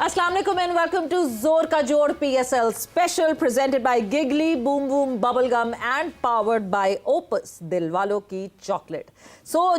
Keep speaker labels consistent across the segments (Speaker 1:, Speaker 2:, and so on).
Speaker 1: Assalamu alaikum and welcome to Zor Ka Jod PSL special presented by Giggly Boom Boom Bubblegum and powered by Opus दिलवालों की chocolate.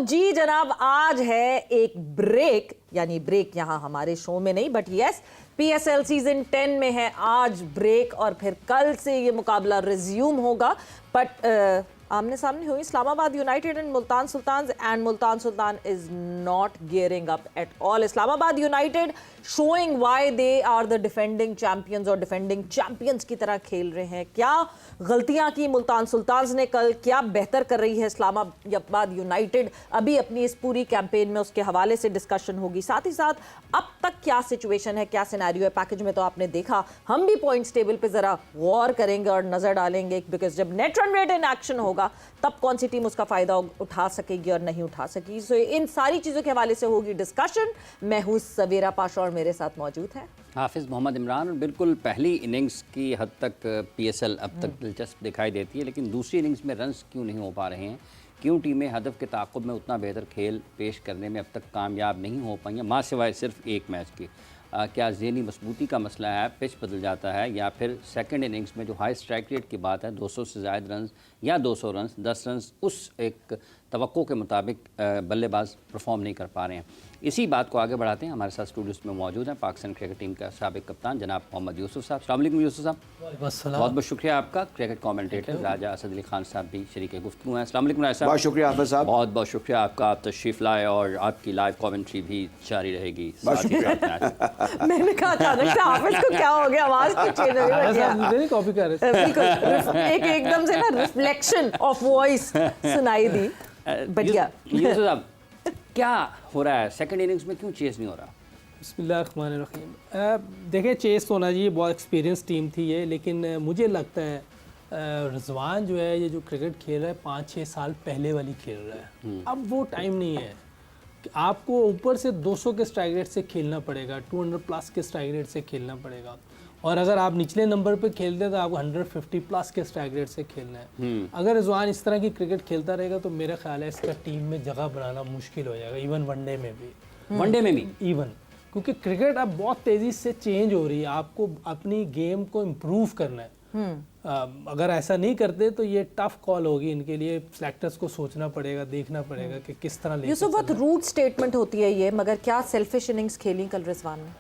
Speaker 1: जी जनाब, आज है एक break, यानी break यहाँ हमारे शो में नहीं बट यस PSL सीजन 10 में है आज ब्रेक, और फिर कल से ये मुकाबला रिज्यूम होगा। बट आमने सामने हुई Islamabad United and Multan Sultan, and Multan Sultan is not gearing up at all. Islamabad United showing why they are the defending champions और डिफेंडिंग चैंपियंस की तरह खेल रहे हैं। क्या गलतियां की मुल्तान सुल्तान ने कल, क्या बेहतर कर रही है इस्लामाबाद यूनाइटेड, अभी अपनी इस पूरी कैंपेन में उसके हवाले से डिस्कशन होगी। साथ ही साथ अब तक क्या सिचुएशन है, क्या सिनेरियो है पैकेज में, तो आपने देखा। हम भी पॉइंट्स टेबल पे जरा गौर करेंगे और नजर डालेंगे, बिकॉज जब net run rate in action होगा तब कौन सी टीम उसका फायदा उठा सकेगी और नहीं उठा सकेगी। सो इन सारी चीजों के हवाले से होगी डिस्कशन। मैं हूं सवेरा पाशा और मेरे साथ मौजूद है
Speaker 2: हाफिज़ मोहम्मद इमरान। बिल्कुल पहली इनिंग्स की हद तक PSL अब तक दिलचस्प दिखाई देती है, लेकिन दूसरी इनिंग्स में रन्स क्यों नहीं हो पा रहे हैं, क्यों टीमें हदफ के ताक़ुब में उतना बेहतर खेल पेश करने में अब तक कामयाब नहीं हो पाई हैं, माँ सिवाय सिर्फ एक मैच की। क्या ज़हनी मजबूती का मसला है, पिच बदल जाता है, या फिर सेकंड इनिंग्स में जो हाई स्ट्राइक रेट की बात है 200 से ज़ायद रन या 200 रन 10 रन उस एक तवक्को के मुताबिक बल्लेबाज परफॉर्म नहीं कर पा रहे हैं। इसी बात को आगे बढ़ाते हैं। हमारे साथ स्टूडियोज़ में मौजूद हैं पाकिस्तान क्रिकेट टीम का साबिक कप्तान जनाब मोहम्मद यूसुफ साहब। अस्सलाम वालेकुम यूसुफ साहब। बहुत बहुत शुक्रिया आपका। क्रिकेट कमेंटेटर राजा असद अली खान साहब भी शरीक गुफ्तगू हैं। अस्सलाम वालेकुम राजा साहब।
Speaker 3: बहुत शुक्रिया हाफिज़ साहब।
Speaker 2: बहुत बहुत शुक्रिया आपका, आप तशरीफ़ लाए और आपकी लाइव कमेंट्री भी जारी रहेगी।
Speaker 1: मैंने कहा अचानक से हाफिज को क्या हो गया, आवाज क्यों चेंज हो गई?
Speaker 4: कॉपी कर रहे
Speaker 1: एक एकदम से ना रिफ्लेक्शन ऑफ वॉइस सुनाई दी। बढ़िया
Speaker 2: यूसुफ साहब, क्या हो रहा है सेकंड इनिंग्स में, क्यों चेस नहीं हो रहा?
Speaker 4: बिस्मिल्लाहिर्रहमानिर्रहीम। देखिए, चेस तो होना चाहिए, बहुत एक्सपीरियंस टीम थी ये, लेकिन मुझे लगता है रिजवान जो है ये जो क्रिकेट खेल रहा है 5-6 साल पहले वाली खेल रहा है। अब वो टाइम नहीं है कि आपको ऊपर से 200 के स्ट्राइक रेट से खेलना पड़ेगा, 200 प्लस के स्ट्राइक रेट से खेलना पड़ेगा, और अगर आप निचले नंबर पे खेलते हैं तो आपको 150 प्लस के स्ट्राइक रेट से खेलना है। अगर रिजवान इस तरह की क्रिकेट खेलता रहेगा तो मेरा ख्याल है इसका टीम में जगह बनाना मुश्किल हो जाएगा, इवन वनडे में भी इवन, क्योंकि क्रिकेट अब बहुत तेज़ी से चेंज हो रही है। आपको अपनी गेम को इम्प्रूव करना है। अगर ऐसा नहीं करते तो ये टफ कॉल होगी इनके लिए। सेलेक्टर्स को सोचना पड़ेगा, देखना पड़ेगा कि किस तरह
Speaker 1: ये सब बहुत रूट स्टेटमेंट होती है ये, मगर क्या सेल्फिश इनिंग्स खेली कल रिजवान ने?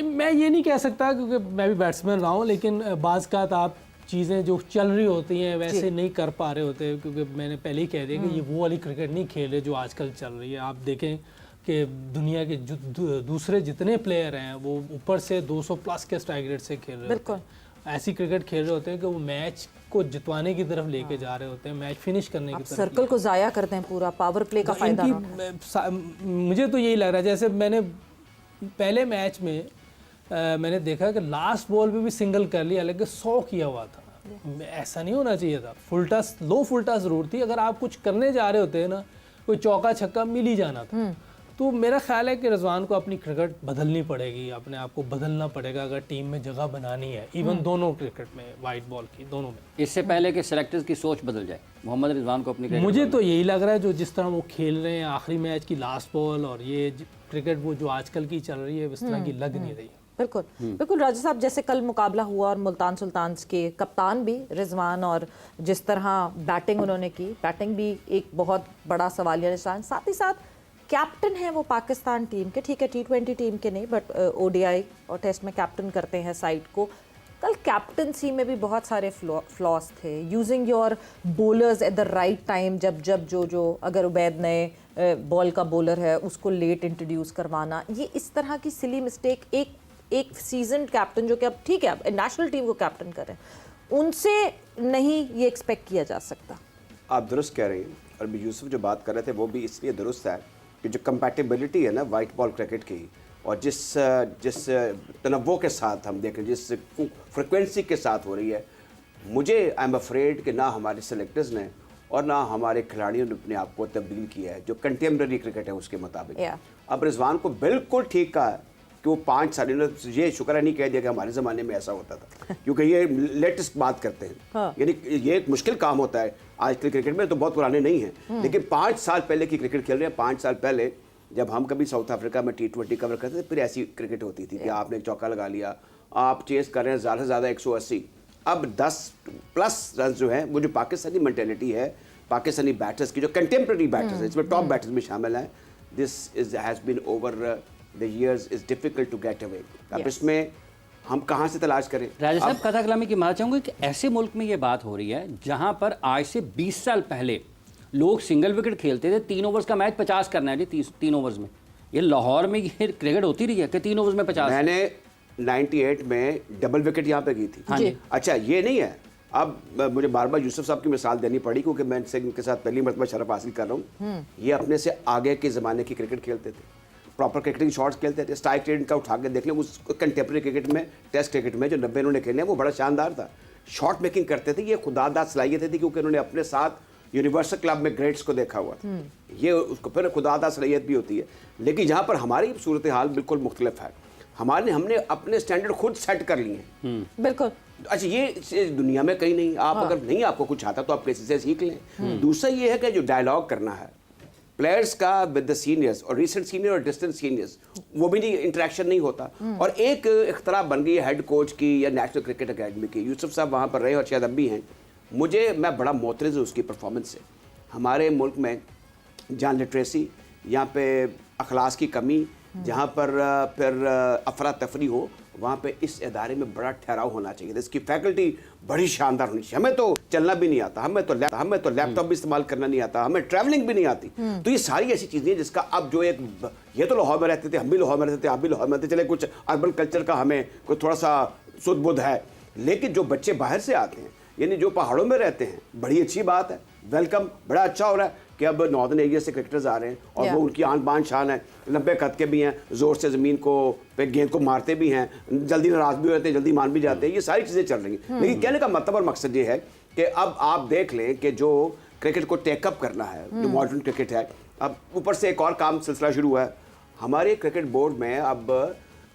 Speaker 4: मैं ये नहीं कह सकता क्योंकि मैं भी बैट्समैन रहा हूँ, लेकिन बाज़ का आप चीज़ें जो चल रही होती हैं वैसे नहीं कर पा रहे होते, क्योंकि मैंने पहले ही कह दिया कि ये वो वाली क्रिकेट नहीं खेल रहे जो आजकल चल रही है। आप देखें कि दुनिया के दूसरे जितने प्लेयर हैं वो ऊपर से 200 प्लस के स्ट्राइक रेट से खेल रहे होते हैं, ऐसी क्रिकेट खेल रहे होते हैं कि वो मैच को जितवाने की तरफ लेके जा रहे होते हैं, मैच फिनिश करने की तरफ।
Speaker 1: सर्कल को ज़ाया करते हैं, पूरा पावर प्ले का फायदा।
Speaker 4: मुझे तो यही लग रहा है, जैसे मैंने पहले मैच में मैंने देखा कि लास्ट बॉल पे भी सिंगल कर लिया, हालांकि 100 किया हुआ था। ऐसा नहीं होना चाहिए था। फुल टस, लो फुल टस जरूर थी। अगर आप कुछ करने जा रहे होते हैं ना, कोई चौका छक्का मिल ही जाना था। तो मेरा ख्याल है कि रिजवान को अपनी क्रिकेट बदलनी पड़ेगी, अपने आप को बदलना पड़ेगा अगर टीम में जगह बनानी है, इवन दोनों क्रिकेट में, वाइट बॉल की दोनों में।
Speaker 2: इससे पहले कि सेलेक्टर्स की सोच बदल जाए, मोहम्मद रिजवान को अपनी
Speaker 4: मुझे तो यही लग रहा है जो जिस तरह वो खेल रहे हैं आखिरी मैच की लास्ट बॉल, और ये क्रिकेट वो जो आजकल की चल रही है इस तरह की लग नहीं रही।
Speaker 1: बिल्कुल बिल्कुल राजा साहब, जैसे कल मुकाबला हुआ और मुल्तान सुल्तान के कप्तान भी रिजवान, और जिस तरह बैटिंग उन्होंने की, बैटिंग भी एक बहुत बड़ा सवालिया निशान। साथ ही साथ कैप्टन है वो पाकिस्तान टीम के, ठीक है T20 टीम के नहीं बट ODI और टेस्ट में कैप्टन करते हैं साइड को। कल कैप्टनसी में भी बहुत सारे फ्लॉस थे। Using your bowlers at the right time, जब जो अगर उबैद नए बॉल का बॉलर है उसको लेट इंट्रोड्यूस करवाना, ये इस तरह की सिली मिस्टेक एक सीजन्ड कैप्टन जो कि अब ठीक है अब नेशनल टीम को कैप्टन कर रहे हैं, उनसे नहीं ये एक्सपेक्ट किया जा सकता।
Speaker 3: आप दुरुस्त कह रही हैं, और यूसुफ जो बात कर रहे थे वो भी इसलिए दुरुस्त है कि जो कंपैटिबिलिटी है ना वाइट बॉल क्रिकेट की, और जिस तनव्वो के साथ हम देख रहे हैं, जिस फ्रिक्वेंसी के साथ हो रही है, मुझे आई एम अफ्रेड कि ना हमारे सेलेक्टर्स ने और ना हमारे खिलाड़ियों ने अपने आप को तब्दील किया है जो कंटेम्प्रेरी क्रिकेट है उसके मुताबिक। अब रिजवान को बिल्कुल ठीक कहा है कि वो 5 साल, ये शुक्र है नहीं कह दिया कि हमारे ज़माने में ऐसा होता था, क्योंकि ये लेटेस्ट बात करते हैं। यानी ये एक मुश्किल काम होता है आज के क्रिकेट में, तो बहुत पुराने नहीं हैं, लेकिन 5 साल पहले की क्रिकेट खेल रहे हैं। 5 साल पहले जब हम कभी साउथ अफ्रीका में T20 कवर करते थे फिर ऐसी क्रिकेट होती थी कि आपने एक चौका लगा लिया, आप चेस कर रहे हैं ज़्यादा से ज़्यादा 180, अब 10+ रन जो है वो जो पाकिस्तानी मेंटेलिटी है, पाकिस्तानी बैटर्स की जो कंटेम्प्रेरी बैटर्स है, इसमें टॉप बैटर्स भी शामिल हैं, this is has been over the years is difficult to get away. अब इसमें हम कहाँ से तलाश करें?
Speaker 2: राजा साहब, कथा कलामी की मानना चाहूँगी कि ऐसे मुल्क में ये बात हो रही है जहाँ पर आज से 20 साल पहले लोग सिंगल विकेट खेलते थे, 3 ओवर्स का मैच 50 करना है जी, 3 ओवर्स में। ये लाहौर में ये क्रिकेट होती रही है कि 3 ओवर्स में 50।
Speaker 3: मैंने 98 में डबल विकेट यहाँ पे की थी।
Speaker 2: हाँ जी।
Speaker 3: अच्छा, ये नहीं है, अब मुझे बार बार यूसुफ साहब की मिसाल देनी पड़ी क्योंकि मैं इनके साथ पहली मरतबा शरफ हासिल कर रहा हूँ। ये अपने से आगे के ज़माने की क्रिकेट खेलते थे, प्रॉपर क्रिकेटिंग शॉट्स खेलते थे। स्ट्राइक रेट का उठा के देख लें, उस कंटेम्प्रेरी क्रिकेट में, टेस्ट क्रिकेट में जो 90 इन्होंने खेले हैं वो बड़ा शानदार था। शॉट मेकिंग करते थे, ये खुदादाद सलाहियत थी क्योंकि उन्होंने अपने साथ यूनिवर्सल क्लब में ग्रेड्स को देखा हुआ था। ये उसको फिर खुदादाद सलाहियत भी होती है। लेकिन यहाँ पर हमारी सूरत हाल बिल्कुल मुख्तलिफ है। हमने अपने स्टैंडर्ड खुद सेट कर लिए हैं।
Speaker 1: बिल्कुल।
Speaker 3: अच्छा, ये दुनिया में कहीं नहीं। आप अगर नहीं आपको कुछ आता तो आप किसी से सीख लें। दूसरा ये है कि जो डायलॉग करना है प्लेयर्स का विद द सीनियर्स, और रिसेंट सीनियर और डिस्टेंट सीनियर्स, वो भी नहीं, इंटरेक्शन नहीं होता। और एक इख्तरा बन गई है हेड कोच की या नेशनल क्रिकेट अकेडमी की। यूसुफ साहब वहाँ पर रहे और शायद अब भी हैं। मैं बड़ा मोतरज़ हूँ उसकी परफॉर्मेंस से। हमारे मुल्क में जहाँ लिटरेसी, यहाँ पे अखलास की कमी, जहाँ पर फिर अफरा तफरी हो, वहाँ पे इस इदारे में बड़ा ठहराव होना चाहिए। इसकी फैकल्टी बड़ी शानदार होनी चाहिए। हमें तो चलना भी नहीं आता, हमें तो लैपटॉप भी इस्तेमाल करना नहीं आता, हमें ट्रैवलिंग भी नहीं आती। तो ये सारी ऐसी चीज़ें जिसका अब जो एक, ये तो लाहौर में रहते थे, हम भी लाहौर में रहते थे, आप भी लाहौर में रहते, चले कुछ अर्बन कल्चर का हमें कोई थोड़ा सा सुध बुध है। लेकिन जो बच्चे बाहर से आते हैं, यानी जो पहाड़ों में रहते हैं, बड़ी अच्छी बात है, वेलकम, बड़ा अच्छा हो रहा है कि अब नॉर्दर्न एरिया से क्रिकेटर्स आ रहे हैं और वो उनकी आन बान शान है, लंबे कद के भी हैं, ज़ोर से ज़मीन को पे गेंद को मारते भी हैं, जल्दी नाराज भी होते हैं, जल्दी मान भी जाते हैं। ये सारी चीज़ें चल रही हैं। लेकिन कहने का मतलब और मकसद ये है कि अब आप देख लें कि जो क्रिकेट को टेकअप करना है, जो मॉडर्न क्रिकेट है, अब ऊपर से एक और काम सिलसिला शुरू हुआ है। हमारे क्रिकेट बोर्ड में अब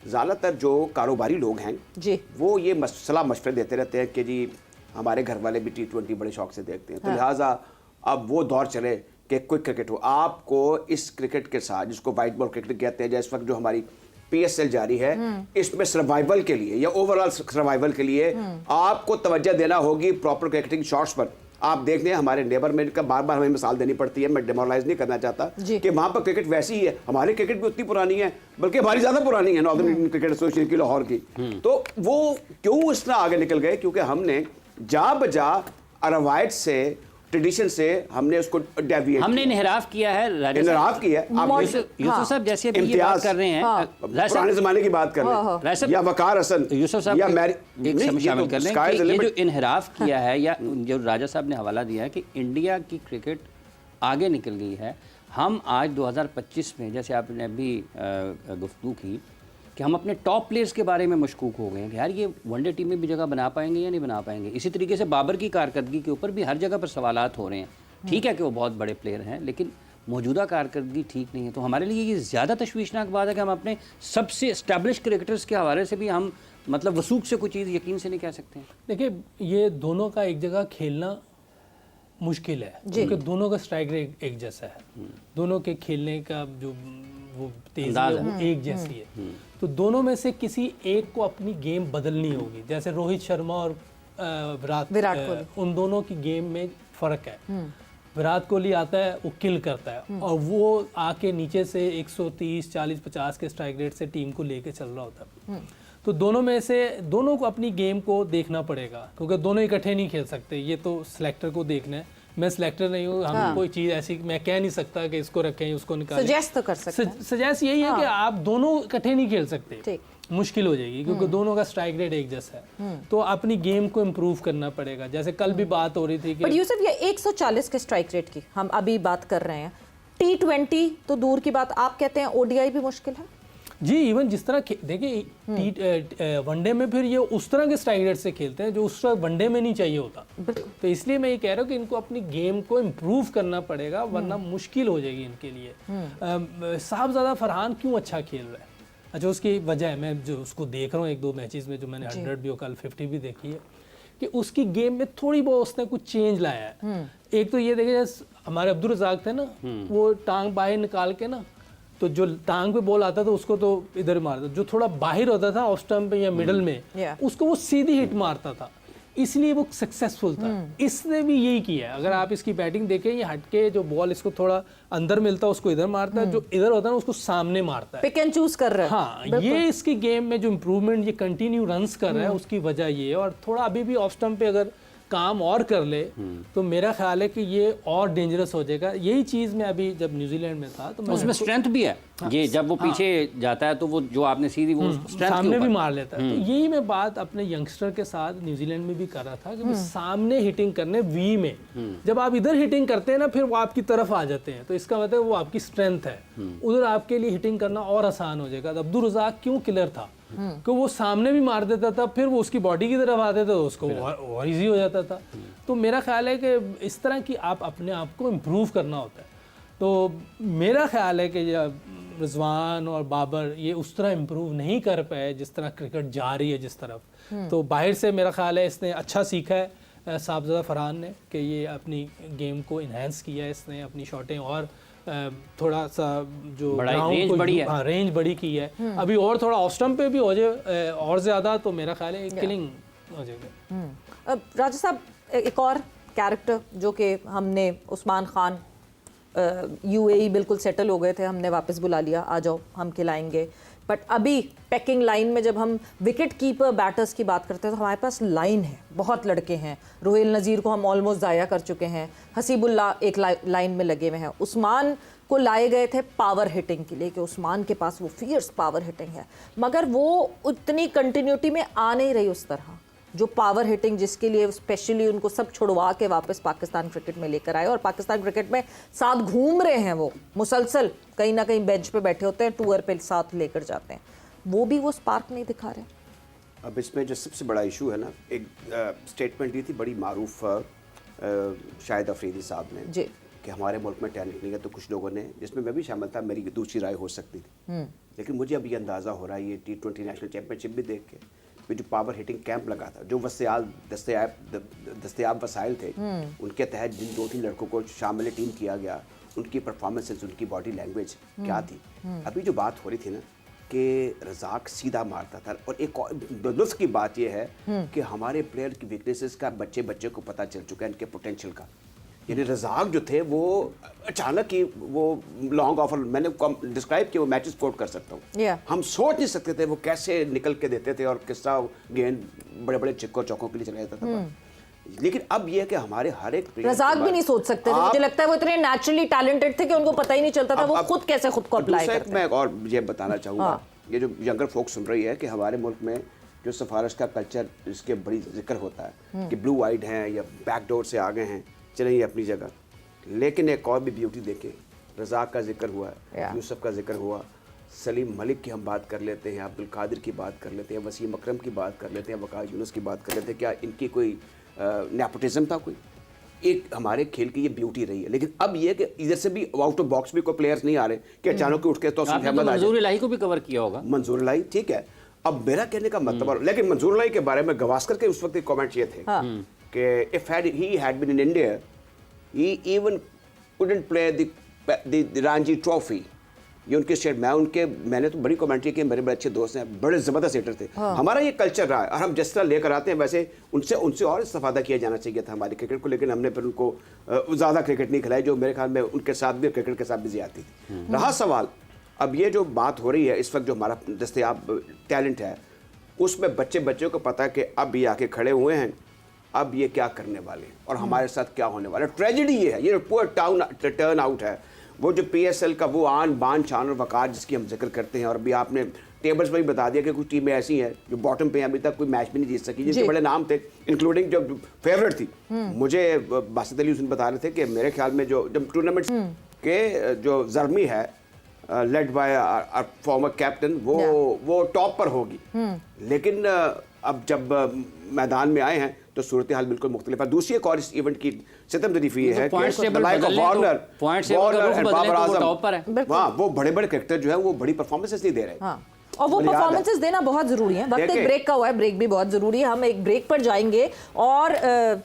Speaker 3: ज़्यादातर जो कारोबारी लोग हैं जी, वो ये सलाह मशवरे देते रहते हैं कि जी हमारे घर वाले भी T20 बड़े शौक से देखते हैं। तो लिहाजा अब वो दौर चले कि क्विक क्रिकेट हो। आपको इस क्रिकेट के साथ, जिसको वाइट बॉल क्रिकेट कहते हैं, जैसे इस वक्त जो हमारी PSL जारी है, इसमें सर्वाइवल के लिए या ओवरऑल सर्वाइवल के लिए आपको तवज्जो देना होगी प्रॉपर क्रिकेटिंग शॉट्स पर। आप देख लें हमारे नेबर में, का बार बार हमें मिसाल देनी पड़ती है, मैं डिमोरलाइज नहीं करना चाहता कि वहाँ पर क्रिकेट वैसी ही है। हमारी क्रिकेट भी उतनी पुरानी है, बल्कि हमारी ज़्यादा पुरानी है, नॉर्दर्न इंडियन क्रिकेट एसोसिएशन की लाहौर की। तो वो क्यों इस तरह आगे निकल गए? क्योंकि हमने जा बजा रवायत से, ट्रेडिशन से हमने उसको डेविएट,
Speaker 2: हमने इनहराफ किया है।
Speaker 3: इनहराफ किया है। आप
Speaker 2: यूसुफ साहब जैसे अभी ये बात कर रहे हैं,
Speaker 3: पुराने ज़माने की बात कर रहे हैं, या वकार हसन,
Speaker 2: यूसुफ साहब
Speaker 3: या
Speaker 2: एक शामिल कर लें कि ये जो इनहराफ किया है, या जो राजा साहब ने हवाला दिया है कि इंडिया की क्रिकेट आगे निकल गई है। हम आज 2025 में, जैसे आपने अभी गुफ्तगू की कि हम अपने टॉप प्लेयर्स के बारे में मशकूक हो गए हैं कि यार ये वनडे टीम में भी जगह बना पाएंगे या नहीं बना पाएंगे। इसी तरीके से बाबर की कारकर्दगी के ऊपर भी हर जगह पर सवालात हो रहे हैं। ठीक है कि वो बहुत बड़े प्लेयर हैं, लेकिन मौजूदा कारकर्दगी ठीक नहीं है। तो हमारे लिए ये ज़्यादा तशवीशनाक बात है कि हम अपने सबसे इस्टेब्लिश क्रिकेटर्स के हवाले से भी हम मतलब वसूख से कोई चीज़ यकीन से नहीं कह सकते हैं।
Speaker 4: देखिए, ये दोनों का एक जगह खेलना मुश्किल है क्योंकि दोनों का स्ट्राइक रेट एक जैसा है, दोनों के खेलने का जो वो तेजी है वो एक जैसी है। तो दोनों में से किसी एक को अपनी गेम बदलनी होगी। जैसे रोहित शर्मा और विराट कोहली, उन दोनों की गेम में फ़र्क है। विराट कोहली आता है, वो किल करता है, और वो आके नीचे से 130, 40, 50 के स्ट्राइक रेट से टीम को लेके चल रहा होता है। तो दोनों में से दोनों को अपनी गेम को देखना पड़ेगा क्योंकि दोनों इकट्ठे नहीं खेल सकते। ये तो सिलेक्टर को देखना है। मैं सिलेक्टर नहीं हूँ, हम कोई चीज़ ऐसी मैं कह नहीं सकता कि इसको रखें उसको निकालें।
Speaker 1: सजेस्ट तो कर सकते हैं।
Speaker 4: सजेस्ट यही है कि आप दोनों इकट्ठे नहीं खेल सकते, मुश्किल हो जाएगी क्योंकि दोनों का स्ट्राइक रेट एक जैसा है। तो अपनी गेम को इम्प्रूव करना पड़ेगा। जैसे कल भी बात हो रही थी कि
Speaker 1: यूसुफ, ये 140 के स्ट्राइक रेट की हम अभी बात कर रहे हैं, T20 तो दूर की बात, आप कहते हैं ODI भी मुश्किल है
Speaker 4: जी। इवन जिस तरह देखिए वनडे में फिर ये उस तरह के स्ट्राइक रेट से खेलते हैं जो उस तरह वनडे में नहीं चाहिए होता। तो इसलिए मैं ये कह रहा हूँ कि इनको अपनी गेम को इम्प्रूव करना पड़ेगा, वरना मुश्किल हो जाएगी इनके लिए। साहबजादा फरहान क्यों अच्छा खेल रहा है? अच्छा, उसकी वजह है, मैं जो उसको देख रहा हूँ 1-2 मैचेस में, जो मैंने 100 भी और कल 50 भी देखी है, कि उसकी गेम में थोड़ी बहुत उसने कुछ चेंज लाया है। एक तो ये देखिए, हमारे अब्दुल रज़ाक थे ना, वो टांग बाहर निकाल के ना, तो तो जो टांग पे बॉल आता था उसको तो इधर मारता, जो थोड़ा बाहर होता था ऑफ स्टंप पे या मिडल में
Speaker 1: Yeah.
Speaker 4: उसको वो सीधी हिट मारता था, इसलिए वो सक्सेसफुल था। इसने भी यही किया है। अगर आप इसकी बैटिंग देखें, ये हटके जो बॉल इसको थोड़ा अंदर मिलता है उसको इधर मारता है, जो इधर होता है ना उसको सामने मारता है।
Speaker 1: पिक एंड चूज कर रहे हैं।
Speaker 4: हाँ, ये इसकी गेम में जो इम्प्रूवमेंट, ये कंटिन्यू रन्स कर रहा है, उसकी वजह ये है। और थोड़ा अभी भी ऑफ स्टंप पे अगर काम और कर ले तो मेरा ख्याल है कि ये और डेंजरस हो जाएगा। यही चीज़ मैं अभी जब न्यूजीलैंड में था तो मैं
Speaker 2: उसमें स्ट्रेंथ भी है। ये जब वो पीछे जाता है तो वो जो आपने सीधी वो स्ट्रेंथ
Speaker 4: सामने भी मार लेता है। तो यही मैं बात अपने यंगस्टर के साथ न्यूजीलैंड में भी कर रहा था कि वो सामने हिटिंग करने वी में, जब आप इधर हिटिंग करते हैं ना फिर वो आपकी तरफ आ जाते हैं, तो इसका मतलब वो आपकी स्ट्रेंथ है, उधर आपके लिए हिटिंग करना और आसान हो जाएगा। अब्दुल रज़ाक क्यों किलर था कि वो सामने भी मार देता था, फिर वो उसकी बॉडी की तरफ आते थे तो उसको और ईजी हो जाता था। तो मेरा ख्याल है कि इस तरह की आप अपने आप को इम्प्रूव करना होता है। तो मेरा ख्याल है कि रिजवान और बाबर ये उस तरह इम्प्रूव नहीं कर पाए जिस तरह क्रिकेट जा रही है जिस तरफ। तो बाहर से मेरा ख्याल है इसने अच्छा सीखा है साहबजादा फरहान ने कि ये अपनी गेम को इन्हेंस किया है, इसने अपनी शॉटें और थोड़ा सा जो
Speaker 2: रेंज बड़ी है।
Speaker 4: हाँ, रेंज बड़ी की है। अभी और थोड़ा ऑफ स्टंप पे भी हो जाए और ज़्यादा तो मेरा ख्याल है किलिंग हो जाएगा।
Speaker 1: अब राजा साहब, एक और कैरेक्टर जो कि हमने उस्मान खान यूएई बिल्कुल सेटल हो गए थे, हमने वापस बुला लिया, आ जाओ हम खिलाएंगे। बट अभी पैकिंग लाइन में जब हम विकेट कीपर बैटर्स की बात करते हैं तो हमारे पास लाइन है, बहुत लड़के हैं। रोहिल नज़ीर को हम ऑलमोस्ट ज़ाया कर चुके हैं, हसीबुल्लाह एक लाइन में लगे हुए हैं। उस्मान को लाए गए थे पावर हिटिंग के लिए कि उस्मान के पास वो फियर्स पावर हिटिंग है, मगर वो उतनी कंटिन्यूटी में आ नहीं रही उस तरह जो पावर हिटिंग जिसके लिए स्पेशली उनको सब छुड़वा के वापस पाकिस्तान क्रिकेट में लेकर आए। और पाकिस्तान क्रिकेट में साथ घूम रहे हैं, वो मुसलसल कहीं ना कहीं बेंच पे बैठे होते हैं, टूर पे साथ लेकर जाते हैं, वो भी वो स्पार्क नहीं दिखा रहे।
Speaker 3: अब इसमें जो सबसे बड़ा इशू है ना, एक स्टेटमेंट दी थी बड़ी मारूफ शाहिद अफरीदी साहब ने
Speaker 1: जी
Speaker 3: कि हमारे मुल्क में टैलेंट नहीं है। तो कुछ लोगों ने, जिसमें मैं भी शामिल था, मेरी दूसरी राय हो सकती थी, लेकिन मुझे अब ये अंदाज़ा हो रहा है ये T20 नेशनल चैम्पियनशिप भी देख के कि जो पावर हिटिंग कैंप लगा था, जो दस्तयाब वसाइल थे उनके तहत जिन 2-3 लड़कों को शामिल टीम किया गया, उनकी परफॉर्मेंसेस, उनकी बॉडी लैंग्वेज क्या थी। अभी जो बात हो रही थी ना कि रज़ाक सीधा मारता था, और एक लुत्फ़ की बात यह है कि हमारे प्लेयर की वीकनेसेस का बच्चे को पता चल चुका है, इनके पोटेंशियल का। यानी रज़ाक जो थे वो अचानक ही वो लॉन्ग ऑफर, मैंने डिस्क्राइब किया, वो मैचेस कोट कर सकता हूँ। हम सोच नहीं सकते थे वो कैसे निकल के देते थे और किस तरह गेंद बड़े बड़े चौकों के लिए चला जाता था। लेकिन अब ये है कि हमारे हर एक
Speaker 1: रज़ाक भी नहीं सोच सकते थे, मुझे लगता है वो इतने नेचुरली टैलेंटेड थे कि उनको पता ही नहीं चलता था वो खुद कैसे खुद को अप्लाई करते हैं।
Speaker 3: मैं और ये बताना चाहूँगा, ये जो यंगर फोक सुन रही है कि हमारे मुल्क में जो सिफारिश का कल्चर, इसके बड़ी जिक्र होता है कि ब्लू आइड हैं या बैकडोर से आ गए हैं, चलें ये अपनी जगह, लेकिन एक और भी ब्यूटी देखें। रज़ाक का जिक्र हुआ है, यूसुफ का जिक्र हुआ, सलीम मलिक की हम बात कर लेते हैं, अब्दुल कादिर की बात कर लेते हैं, वसीम अकरम की बात कर लेते हैं, वकार यूनुस की बात कर लेते हैं। क्या इनकी कोई नेपोटिज्म था? कोई एक हमारे खेल की ये ब्यूटी रही है। लेकिन अब ये कि इधर से भी आउट ऑफ बॉक्स भी कोई प्लेयर्स नहीं आ रहे कि अचानक उठ के तो
Speaker 2: मंजूर इलाही को भी कवर किया होगा।
Speaker 3: मंजूर इलाही ठीक है, अब मेरा कहने का मतलब, लेकिन मंजूर इलाही के बारे में गवास्कर के उस वक्त एक कमेंट ये थे कि if he had been in India, he even couldn't play the Ranji Trophy. ये उनके स्टेट, मैंने तो बड़ी कमेंट्री की, मेरे बड़े अच्छे दोस्त हैं, बड़े ज़बरदस्त हिटर थे। हमारा ये कल्चर रहा है और हम जिस तरह लेकर आते हैं वैसे उनसे और इस्तेफादा किया जाना चाहिए था हमारे क्रिकेट को, लेकिन हमने फिर उनको ज़्यादा क्रिकेट नहीं खिलाई, जो मेरे ख्याल में उनके साथ भी, क्रिकेट के साथ भी ज़्यादती थी। रहा सवाल, अब ये जो बात हो रही है इस वक्त, जो हमारा दस्तयाब टैलेंट है उसमें बच्चों को पता है कि अब ये आके खड़े हुए हैं, अब ये क्या करने वाले हैं और हमारे साथ क्या होने वाला है। ट्रेजेडी ये है, ये पूरा टर्न आउट है। वो जो PSL का वो आन बान शान और वकार जिसकी हम जिक्र करते हैं, और अभी आपने टेबल्स में भी बता दिया कि कुछ टीमें ऐसी हैं जो बॉटम पे अभी तक कोई मैच भी नहीं जीत सकी, जिनके बड़े नाम थे, इंक्लूडिंग जो फेवरेट थी। मुझे बासित अली हुसैन बता रहे थे कि मेरे ख्याल में जो जब टूर्नामेंट के जो जर्मी है लेड बाय फॉर्मर कैप्टन, वो टॉप पर होगी, लेकिन अब जब मैदान में आए हैं तो सूरत हाल बिल्कुल मुख्तलिफ है। दूसरी एक और इस इवेंट की सितमज़दी है कि वो बड़े बड़े क्रिकेटर जो है वो बड़ी परफॉर्मेंसेस नहीं दे रहे।
Speaker 1: और वो
Speaker 3: मुझे याद है।
Speaker 1: परफॉर्मेंसेस देना बहुत जरूरी है। वक्त एक
Speaker 3: देखिए।
Speaker 1: ब्रेक का हुआ है, ब्रेक भी बहुत जरूरी है। हम एक ब्रेक पर जाएंगे और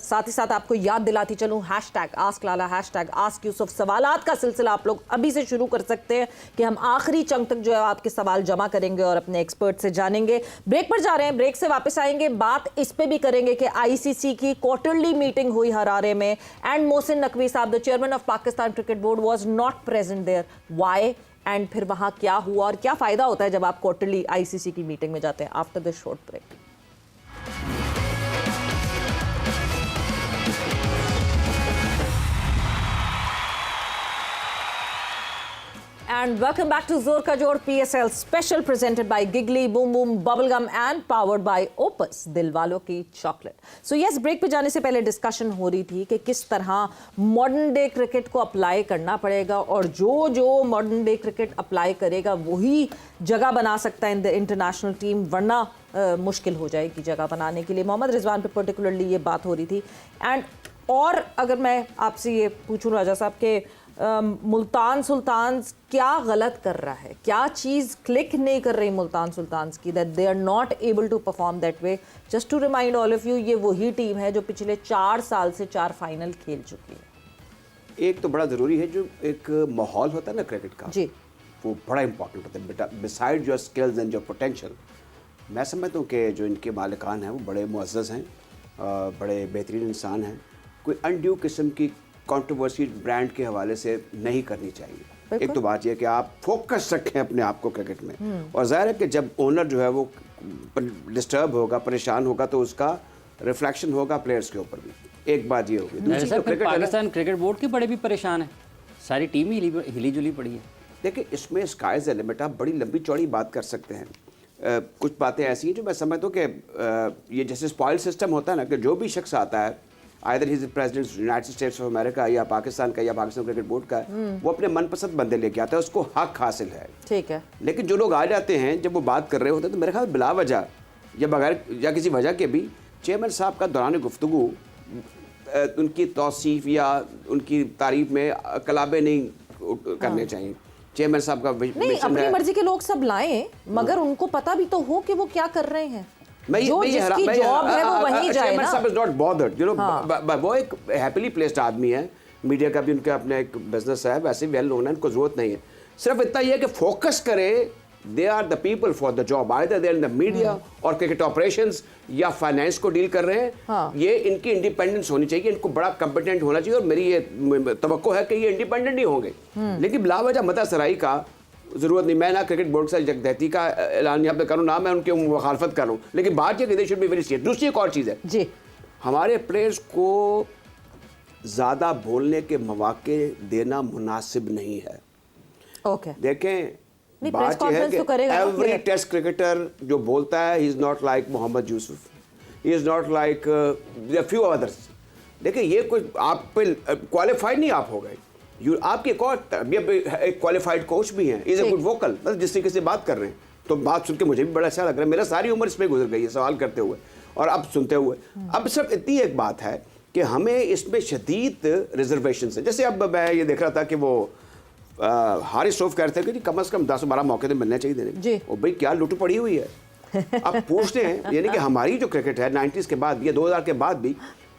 Speaker 1: साथ ही साथ आपको याद दिलाती चलूं, हैशटैग आस्क लाला, हैशटैग आस्क यूसुफ, सवालात का सिलसिला आप लोग अभी से शुरू कर सकते हैं कि हम आखिरी चंक तक जो है आपके सवाल जमा करेंगे और अपने एक्सपर्ट से जानेंगे। ब्रेक पर जा रहे हैं, ब्रेक से वापस आएंगे, बात इस पे भी करेंगे कि आईसीसी की क्वार्टरली मीटिंग हुई हरारे में एंड मोहसिन नकवी साहब, the chairman of Pakistan cricket board, was not present there, why and फिर वहां क्या हुआ और क्या फायदा होता है जब आप क्वार्टरली आईसीसी की मीटिंग में जाते हैं। After this short break. And welcome back to Zor Ka Jod PSL special presented by Giggly, Boom Boom, Bubblegum and powered by Opus, दिलवालों की चॉकलेट। So yes, ब्रेक पे जाने से पहले डिस्कशन हो रही थी कि किस तरह मॉडर्न डे क्रिकेट को अप्लाई करना पड़ेगा और जो मॉडर्न डे क्रिकेट अप्लाई करेगा वही जगह बना सकता है इन द इंटरनेशनल टीम, वरना मुश्किल हो जाएगी जगह बनाने के लिए। मोहम्मद रिजवान पे पर्टिकुलरली ये बात हो रही थी। एंड और अगर मैं आपसे ये पूछूं राजा साहब के मुल्तान सुल्तान्स क्या गलत कर रहा है, क्या चीज़ क्लिक नहीं कर रही मुल्तान सुल्तान्स की, that they are not able to perform that way. Just to remind all of you, ये वही टीम है जो पिछले 4 साल से 4 फाइनल खेल चुकी है।
Speaker 3: एक तो बड़ा ज़रूरी है, जो एक माहौल होता है ना क्रिकेट का
Speaker 1: जी,
Speaker 3: वो बड़ा इंपॉर्टेंट होता है बेटा। Beside your skills and your potential, मैं समझता हूँ कि जो इनके मालिकान हैं वो बड़े मुअज़्ज़ज़ हैं, बड़े बेहतरीन इंसान हैं। कोई अनड्यू किस्म की कंट्रोवर्सी ब्रांड के हवाले से नहीं करनी चाहिए। एक तो बात यह है कि आप फोकस रखें अपने आप को क्रिकेट में, और जाहिर है कि जब ओनर जो है वो डिस्टर्ब होगा, परेशान होगा, तो उसका रिफ्लेक्शन होगा प्लेयर्स के ऊपर भी। एक बात ये होगी। दूसरी जो क्रिकेट
Speaker 2: पाकिस्तान क्रिकेट बोर्ड के बड़े भी परेशान है, सारी टीम ही हिली जुली पड़ी है।
Speaker 3: देखिए, इसमें स्काइज लिमिट, आप बड़ी लंबी चौड़ी बात कर सकते हैं। कुछ बातें ऐसी हैं जो मैं समझता हूँ कि ये जैसे स्पॉइल सिस्टम होता है ना, कि जो भी शख्स आता है, either he is president United states of America या पाकिस्तान का या पाकिस्तान क्रिकेट बोर्ड का, वो अपने मनपसंद बंदे लेके आता है, उसको हक हासिल है।
Speaker 1: ठीक है।
Speaker 3: लेकिन जो लोग आ जाते हैं, जब वो बात कर रहे होते हैं, तो मेरे ख्याल बिला वजह या बगैर या किसी वजह के भी चेयरमैन साहब का दौरान गुफ्तगू उनकी तौसीफ या उनकी तारीफ में कलाबे नहीं करने चाहिए। चेयरमैन साहब का
Speaker 1: नहीं, अपनी मर्जी के लोग सब लाएं, मगर उनको पता भी तो हो कि वो क्या कर रहे हैं। जो जिसकी जॉब है वो वहीं जाए ना।
Speaker 3: साहब is not bothered, you know, वो एक हैप्पीली प्लेस्ड आदमी है, मीडिया का भी उनका अपना एक बिजनेस है, वैसे वेल नोन है, उनको जरूरत नहीं है। सिर्फ इतना ही है कि फोकस करे, they are the people for the job, either they are in the media और क्रिकेट ऑपरेशंस या फाइनेंस को डील कर रहे हैं। ये इनकी इंडिपेंडेंस होनी चाहिए, इनको बड़ा कंपिटेंट होना चाहिए, और मेरी ये तवक्को है कि ये इंडिपेंडेंट ही होंगे। लेकिन बिलावजह मतासराई का जरूरत नहीं। मैं ना क्रिकेट बोर्ड से जगदहती का ऐलान यहाँ पे करूँ, ना मैं उनकी मुखालफत करूँ, लेकिन बात यह कि they should be very serious. दूसरी एक और चीज़ है
Speaker 1: जी,
Speaker 3: हमारे प्लेयर्स को ज़्यादा बोलने के मौके देना मुनासिब नहीं है।
Speaker 1: ओके,
Speaker 3: देखें,
Speaker 1: नहीं,
Speaker 3: बात यह है कि एवरी टेस्ट क्रिकेटर जो बोलता है, he is not like Mohammad Yusuf, he is not like few others. देखिए, ये कोई आप पे क्वालिफाइड नहीं आप हो गए, आपके एक क्वालिफाइड कोच भी हैं, इज ए गुड वोकल, मतलब जिस तरीके से बात कर रहे हैं, तो बात सुन के मुझे भी बड़ा अच्छा लग रहा है। मेरा सारी उम्र इसमें गुजर गई है सवाल करते हुए और अब सुनते हुए। अब सिर्फ इतनी एक बात है कि हमें इसमें शदीद रिजर्वेशन है। जैसे अब मैं ये देख रहा था कि वो हारिस रऊफ कह रहे थे कि कम से कम 10-12 मौके तो मिलने चाहिए देने। और भाई क्या लुट पड़ी हुई है। अब पूछते हैं, यानी कि हमारी जो क्रिकेट है 90s के बाद भी या 2000 के बाद भी,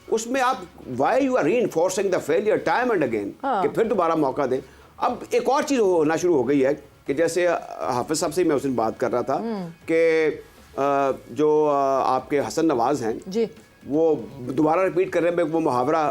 Speaker 3: उसमें आप why you are reinforcing the failure time and again, कि फिर दोबारा मौका दें। अब एक और चीज़ होना शुरू हो गई है कि जैसे हाफिज साहब से मैं उस दिन बात कर रहा था कि जो आपके हसन नवाज हैं जी, वो दोबारा रिपीट कर रहे हैं वो मुहावरा,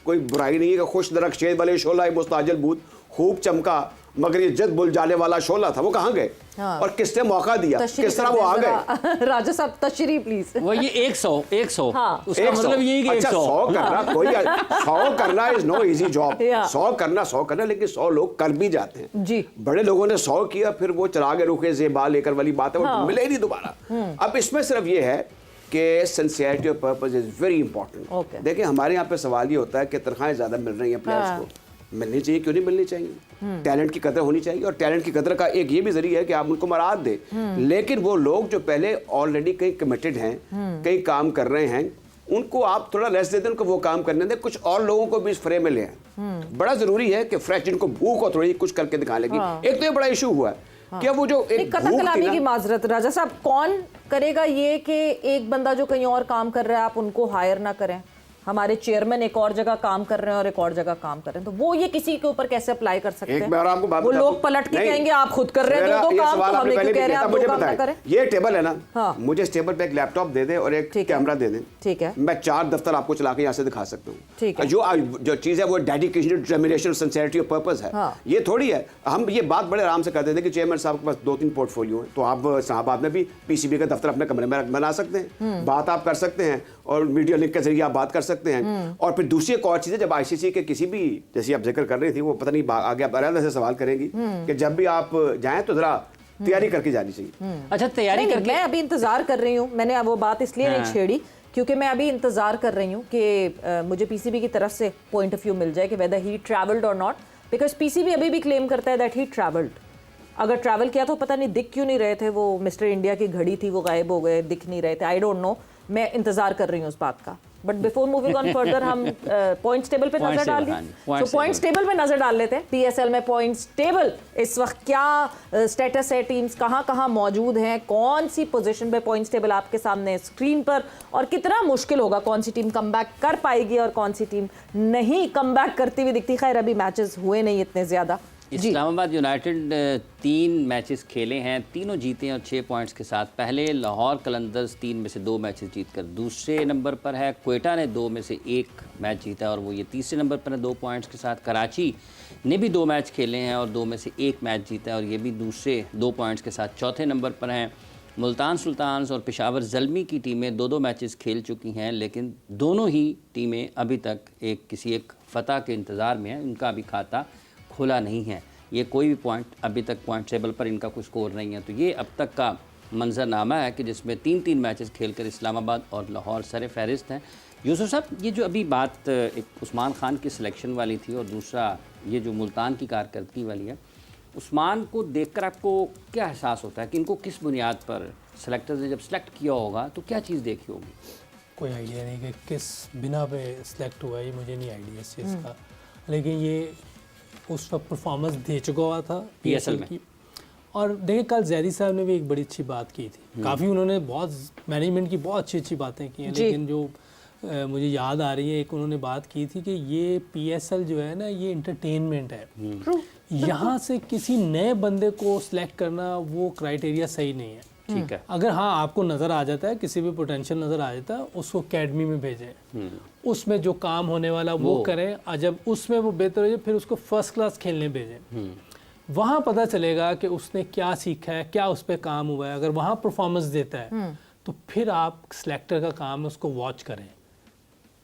Speaker 3: कोई बुराई नहीं है कि खुश दरक शेद वाले शोला मुस्ताजिल बूद खूब चमका मगर ये जद बुल जाने वाला शोला था। वो कहाँ गए और किसने मौका दिया, किस तरह वो आ गए? राजा साहब तशरीह प्लीज।
Speaker 2: वो ये 100 हाँ। उसका मतलब यही कि
Speaker 3: 100 करना कोई 100 करना इज नो इजी जॉब। 100 करना लेकिन 100 लोग कर भी जाते हैं जी। बड़े लोगों ने 100 किया, फिर वो चला गए रुखे ज़ेबा लेकर वाली बात है, वो मिले ही नहीं दोबारा। अब इसमें सिर्फ ये है कि sincerity of purpose is very important. देखिए, हमारे यहाँ पे सवाल ये होता है कि तनख्वाहें ज़्यादा मिल रही हैं प्लेयर्स को, मिलनी चाहिए, क्यों नहीं मिलनी चाहिए? टैलेंट की कदर होनी चाहिए, और टैलेंट की कदर का एक ये भी जरिया है कि आप उनको मराद दें। लेकिन वो लोग जो पहले ऑलरेडी कहीं कमिटेड हैं, कहीं काम कर रहे हैं, उनको आप थोड़ा रेस्ट दे दें, उनको वो काम करने दें, कुछ और लोगों को भी इस फ्रेम में ले आए। बड़ा जरूरी है कि फ्रेश, जिनको भूख हो थोड़ी कुछ करके दिखा लेगी। एक तो ये बड़ा इशू हुआ है क्या वो जो एक
Speaker 1: कथा
Speaker 3: भूख
Speaker 1: कलामी
Speaker 3: थी
Speaker 1: की
Speaker 3: ना,
Speaker 1: माजरत राजा साहब, कौन करेगा ये कि एक बंदा जो कहीं और काम कर रहा है आप उनको हायर ना करें? हमारे चेयरमैन एक और जगह काम कर रहे हैं और एक और जगह काम कर रहे हैं, तो वो ये किसी के ऊपर कैसे अप्लाई कर सकते हैं?
Speaker 3: एक बार आपको बात
Speaker 1: वो
Speaker 3: बता
Speaker 1: लोग
Speaker 3: दूं।
Speaker 1: पलट के
Speaker 3: नहीं,
Speaker 1: कहेंगे आप खुद कर रहे हैं
Speaker 3: मेरा
Speaker 1: दो
Speaker 3: ये
Speaker 1: काम,
Speaker 3: सवाल
Speaker 1: तो
Speaker 3: आपने
Speaker 1: हमें
Speaker 3: पहले
Speaker 1: क्यों कह
Speaker 3: भी
Speaker 1: रहे हैं
Speaker 3: किया
Speaker 1: आप
Speaker 3: था,
Speaker 1: दो
Speaker 3: मुझे
Speaker 1: काम ना
Speaker 3: बताएं।
Speaker 1: करें?
Speaker 3: ये टेबल है ना,
Speaker 1: हाँ।
Speaker 3: मुझे इस टेबल पे एक लैपटॉप दे दें और एक
Speaker 1: ठीक है।
Speaker 3: कैमरा दे दें,
Speaker 1: ठीक है।
Speaker 3: मैं 4 दफ्तर आपको चला के यहाँ से दिखा सकता हूँ।
Speaker 1: ठीक है।
Speaker 3: जो चीज़ है वो डेडिकेशन, डिटरमिनेशन, सिंसियरिटी और पर्पस है।
Speaker 1: हाँ।
Speaker 3: ये थोड़ी है, हम ये बात बड़े आराम से कर देते हैं कि चेयरमैन साहब के पास 2-3 पोर्टफोलियो हैं, तो आप साहबाद में भी पीसीबी का दफ्तर अपने कमरे में बना सकते हैं, बात आप कर सकते हैं और मीडिया लिंक के जरिए आप बात कर सकते हैं। और फिर दूसरी एक और चीज़ है, जब आईसीसी के किसी भी, जैसे आप जिक्र कर रही थी, वो पता नहीं आगे आप अलग से सवाल करेंगी कि जब भी आप जाएं तो जरा तैयारी करके जानी चाहिए।
Speaker 2: अच्छा, तैयारी
Speaker 1: नहीं,
Speaker 2: करके
Speaker 1: मैं अभी इंतजार कर रही हूँ, मैंने वो बात इसलिए नहीं छेड़ी क्योंकि मैं अभी इंतजार कर रही हूँ कि मुझे पीसीबी की तरफ से पॉइंट ऑफ व्यू मिल जाए कि वेदर ही ट्रैवल्ड और नॉट, बिकॉज पीसीबी अभी भी क्लेम करता है दैट ही ट्रैवल्ड। अगर ट्रैवल किया तो पता नहीं दिख क्यों नहीं रहे थे, वो मिस्टर इंडिया की घड़ी थी वो गायब हो गए, दिख नहीं रहे थे, आई डोंट नो, मैं इंतजार कर रही हूँ उस बात का। But before moving on further हम पॉइंट्स टेबल पे नजर डाल दें। तो पॉइंट्स टेबल पे नजर डाल लेते हैं। पीएसएल में पॉइंट्स टेबल इस वक्त क्या स्टेटस है, टीम्स कहाँ मौजूद हैं, कौन सी पोजीशन पे पॉइंट्स टेबल आपके सामने स्क्रीन पर, और कितना मुश्किल होगा, कौन सी टीम कमबैक कर पाएगी और कौन सी टीम नहीं कमबैक करती हुई दिखती। खैर अभी मैचेस हुए नहीं इतने ज्यादा।
Speaker 2: इस्लामाबाद यूनाइटेड 3 मैचेस खेले हैं, तीनों जीते हैं और 6 पॉइंट्स के साथ। पहले लाहौर कलंदर्स 3 में से 2 मैचेस जीतकर दूसरे नंबर पर है। क्वेटा ने 2 में से 1 मैच जीता और वो ये तीसरे नंबर पर है 2 पॉइंट्स के साथ। कराची ने भी 2 मैच खेले हैं और 2 में से 1 मैच जीता है और ये भी दूसरे 2 पॉइंट्स के साथ चौथे नंबर पर हैं। मुल्तान सुल्तान्स और पेशावर ज़ल्मी की टीमें 2-2 मैचेस खेल चुकी हैं, लेकिन दोनों ही टीमें अभी तक किसी एक फतह के इंतज़ार में हैं। उनका अभी खाता खुला नहीं है, ये कोई भी पॉइंट अभी तक पॉइंट टेबल पर इनका कोई स्कोर नहीं है। तो ये अब तक का मंजरनामा है कि जिसमें 3-3 मैचेस खेलकर इस्लामाबाद और लाहौर सर फहरिस्त हैं। यूसुफ साहब, ये जो अभी बात एक उस्मान खान की सिलेक्शन वाली थी और दूसरा ये जो मुल्तान की कारकर्दगी वाली है, उस्मान को देखकर आपको क्या एहसास होता है कि इनको किस बुनियाद पर सेलेक्टर्स ने जब सेलेक्ट किया होगा तो क्या चीज़ देखी होगी?
Speaker 4: कोई आइडिया नहीं कि किस बिना पे सिलेक्ट हुआ है, ये मुझे नहीं आइडिया इस चीज़ का, लेकिन ये उस वक्त परफॉर्मेंस दे चुका हुआ था पीएसएल की। और देखिए कल जैदी साहब ने भी एक बड़ी अच्छी बात की थी, काफ़ी उन्होंने बहुत मैनेजमेंट की बहुत अच्छी बातें की हैं, लेकिन जो मुझे याद आ रही है एक उन्होंने बात की थी कि ये पीएसएल जो है ना ये इंटरटेनमेंट है, यहाँ से किसी नए बंदे को सिलेक्ट करना वो क्राइटेरिया सही नहीं है।
Speaker 2: ठीक है,
Speaker 4: अगर हाँ आपको नज़र आ जाता है, किसी भी पोटेंशियल नज़र आ जाता है, उसको एकेडमी में भेजें, उसमें जो काम होने वाला वो करें, और जब उसमें वो बेहतर हो जाए फिर उसको फर्स्ट क्लास खेलने भेजें। वहाँ पता चलेगा कि उसने क्या सीखा है, क्या उस पर काम हुआ है। अगर वहाँ परफॉर्मेंस देता है तो फिर आप सिलेक्टर का काम है उसको वॉच करें,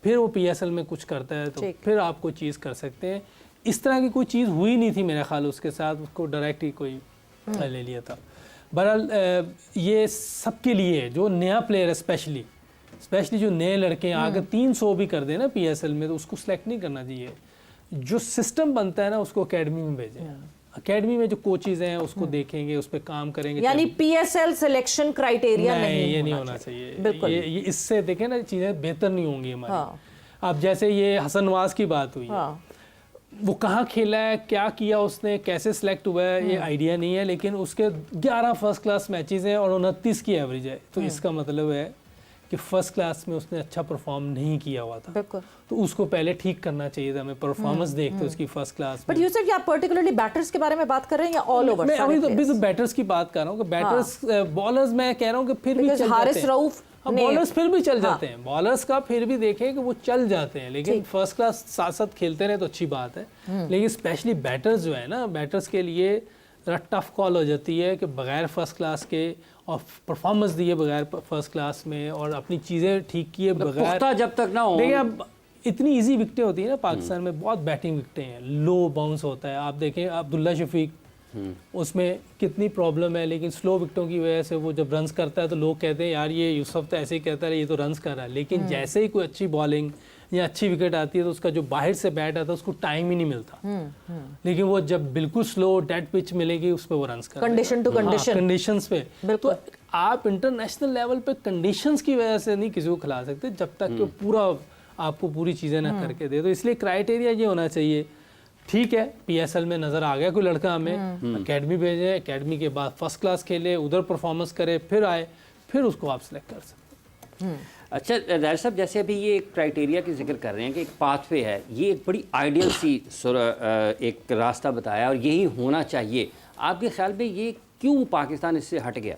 Speaker 4: फिर वो पीएसएल में कुछ करता है तो फिर आप कोई चीज़ कर सकते हैं। इस तरह की कोई चीज़ हुई नहीं थी मेरा ख्याल उसके साथ, उसको डायरेक्ट ही कोई ले लिया था। बहरहाल ये सबके लिए जो नया प्लेयर है, स्पेशली जो नए लड़के हैं, अगर 300 भी कर दें ना पीएसएल में तो उसको सिलेक्ट नहीं करना चाहिए। जो सिस्टम बनता है ना उसको एकेडमी में भेजें, एकेडमी में जो कोचेज हैं उसको देखेंगे, उस पर काम करेंगे।
Speaker 1: यानी पीएसएल सिलेक्शन क्राइटेरिया
Speaker 4: नहीं, ये नहीं होना चाहिए।
Speaker 1: बिल्कुल,
Speaker 4: ये इससे देखें ना चीज़ें बेहतर नहीं होंगी हमारी। अब जैसे ये हसन नवाज की बात हुई है, वो कहाँ खेला है, क्या किया उसने, कैसे सिलेक्ट हुआ है, ये आइडिया नहीं है, लेकिन उसके 11 फर्स्ट क्लास मैचेस हैं और 29 की एवरेज है, तो इसका मतलब है कि फर्स्ट क्लास में उसने अच्छा परफॉर्म नहीं किया हुआ था, तो उसको पहले ठीक करना चाहिए था। हमें परफॉर्मेंस देखते उसकी फर्स्ट क्लास में।
Speaker 1: बट यू सेड आप पर्टिकुलरली बैटर्स के बारे में बात कर रहे हैं या ऑल ओवर?
Speaker 4: मैं अभी तो बैटर्स की बात कर रहा हूँ कि बैटर्स, बॉलर्स मैं कह रहा हूँ कि फिर भी चल
Speaker 1: हारिस रऊफ,
Speaker 4: बॉलर्स फिर भी चल जाते हैं, बॉलर्स का फिर भी देखें कि वो चल जाते हैं, लेकिन फर्स्ट क्लास साथ साथ खेलते रहे तो अच्छी बात है। लेकिन स्पेशली बैटर्स जो है ना, बैटर्स के लिए ज़रा टफ कॉल हो जाती है कि बगैर फर्स्ट क्लास के और परफॉर्मेंस दिए बगैर फर्स्ट क्लास में और अपनी चीज़ें ठीक किए बगैर,
Speaker 2: जब तक ना हो।
Speaker 4: देखिए अब इतनी इजी विकटें होती हैं ना पाकिस्तान में, बहुत बैटिंग विकटें हैं, लो बाउंस होता है। आप देखें अब्दुल्ला शफीक, उसमें कितनी प्रॉब्लम है, लेकिन स्लो विकटों की वजह से वो जब रन्स करता है तो लोग कहते हैं यार ये यूसुफ तो ऐसे ही कहता है, ये तो रन्स कर रहा है, लेकिन जैसे ही कोई अच्छी बॉलिंग या अच्छी विकेट आती है तो उसका जो बाहर से बैट आता है उसको टाइम ही नहीं मिलता। लेकिन वो जब बिल्कुल स्लो डेड पिच मिलेगी उस पर वो रन्स कर,
Speaker 1: कंडीशन टू कंडीशन,
Speaker 4: कंडीशंस पे। तो आप इंटरनेशनल लेवल पे कंडीशंस की वजह से नहीं किसी को खिला सकते जब तक कि पूरा आपको पूरी चीज़ें ना करके दे। तो इसलिए क्राइटेरिया ये होना चाहिए, ठीक है, PSL में नज़र आ गया कोई लड़का हमें, एकेडमी भेजे, एकेडमी के बाद फर्स्ट क्लास खेले, उधर परफॉर्मेंस करे, फिर आए, फिर उसको आप सेलेक्ट कर सकते हैं।
Speaker 2: अच्छा ज़ाहिर साहब, जैसे अभी ये एक क्राइटेरिया की जिक्र कर रहे हैं कि एक पाथवे है, ये एक बड़ी आइडियल सी एक रास्ता बताया और यही होना चाहिए। आपके ख्याल में ये क्यों पाकिस्तान इससे हट गया?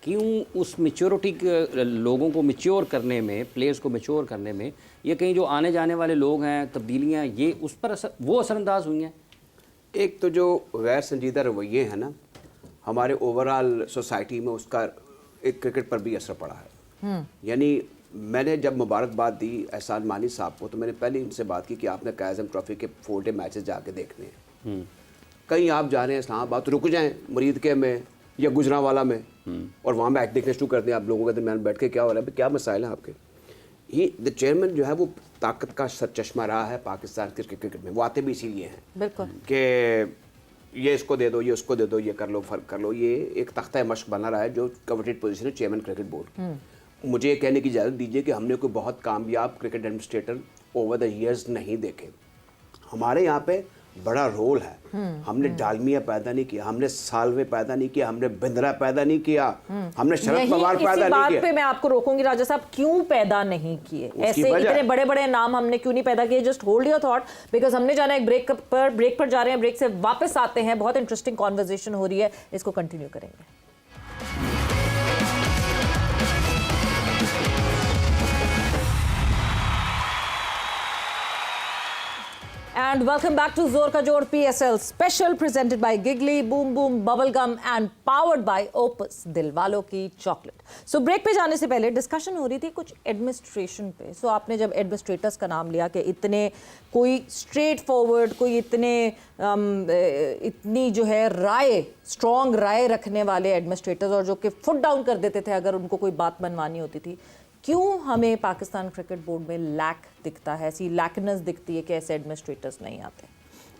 Speaker 2: क्यों उस मेच्योरिटी के लोगों को मेच्योर करने में, प्लेयर्स को मेच्योर करने में, ये कहीं जो आने जाने वाले लोग हैं, तब्दीलियाँ, ये उस पर वो असरअंदाज हुई हैं?
Speaker 3: एक तो जो गैर संजीदा रवैये हैं ना हमारे ओवरऑल सोसाइटी में, उसका एक क्रिकेट पर भी असर पड़ा है। यानी मैंने जब मुबारकबाद दी एहसान मानी साहब को, तो मैंने पहले इनसे बात की कि आपने कायज़म ट्रॉफी के 4 डे मैचेस जाके देखने हैं। कहीं आप जा रहे हैं इस्लामाबाद तो रुक जाएं मुरीद के में या गुजरांवाला में और वहाँ मैच देखने शुरू कर दें। आप लोगों के दरमियान बैठ के क्या हो रहा है, क्या मसाइल है आपके। ये द चेयरमैन जो है वो ताकत का सर चश्मा रहा है पाकिस्तान के क्रिकेट में। वो आते भी इसीलिए हैं
Speaker 1: बिल्कुल
Speaker 3: कि ये इसको दे दो, ये उसको दे दो, ये कर लो, फर्क कर लो। ये एक तख्ता मश्क बना रहा है जो कवटेड पोजीशन है चेयरमैन क्रिकेट बोर्ड। मुझे ये कहने की इजाज़त दीजिए कि हमने कोई बहुत कामयाब cricket administrator over the years नहीं देखे। हमारे यहाँ पे बड़ा रोल है। हमने डालमिया पैदा नहीं किया, हमने सालवे पैदा नहीं किया, हमने बिंद्रा पैदा नहीं किया, हमने शरद पवार पैदा नहीं
Speaker 1: बात
Speaker 3: किया।
Speaker 1: पे मैं आपको रोकूंगी राजा साहब, क्यों पैदा नहीं किए? ऐसे इतने बड़े बड़े नाम हमने क्यों नहीं पैदा किए? Just hold your thought, because हमने जाना एक ब्रेक पर जा रहे हैं, ब्रेक से वापस आते हैं। बहुत इंटरेस्टिंग कॉन्वर्सेशन हो रही है, इसको कंटिन्यू करेंगे। And welcome back to Zor Ka Jod PSL special presented by Giggly, Boom Boom, Bubblegum and powered by Opus, दिलवालों की चॉकलेट। सो ब्रेक पे जाने से पहले डिस्कशन हो रही थी कुछ एडमिनिस्ट्रेशन पे। सो आपने जब एडमिनिस्ट्रेटर्स का नाम लिया कि इतने कोई स्ट्रेट फॉरवर्ड, कोई इतनी जो है राय, स्ट्रॉन्ग राय रखने वाले एडमिनिस्ट्रेटर्स, और जो कि फुट डाउन कर देते थे अगर उनको कोई बात मनवानी होती थी, क्यों हमें पाकिस्तान क्रिकेट बोर्ड में लैक दिखता है, ऐसी लैकनेस दिखती है कि ऐसे एडमिनिस्ट्रेटर्स नहीं आते?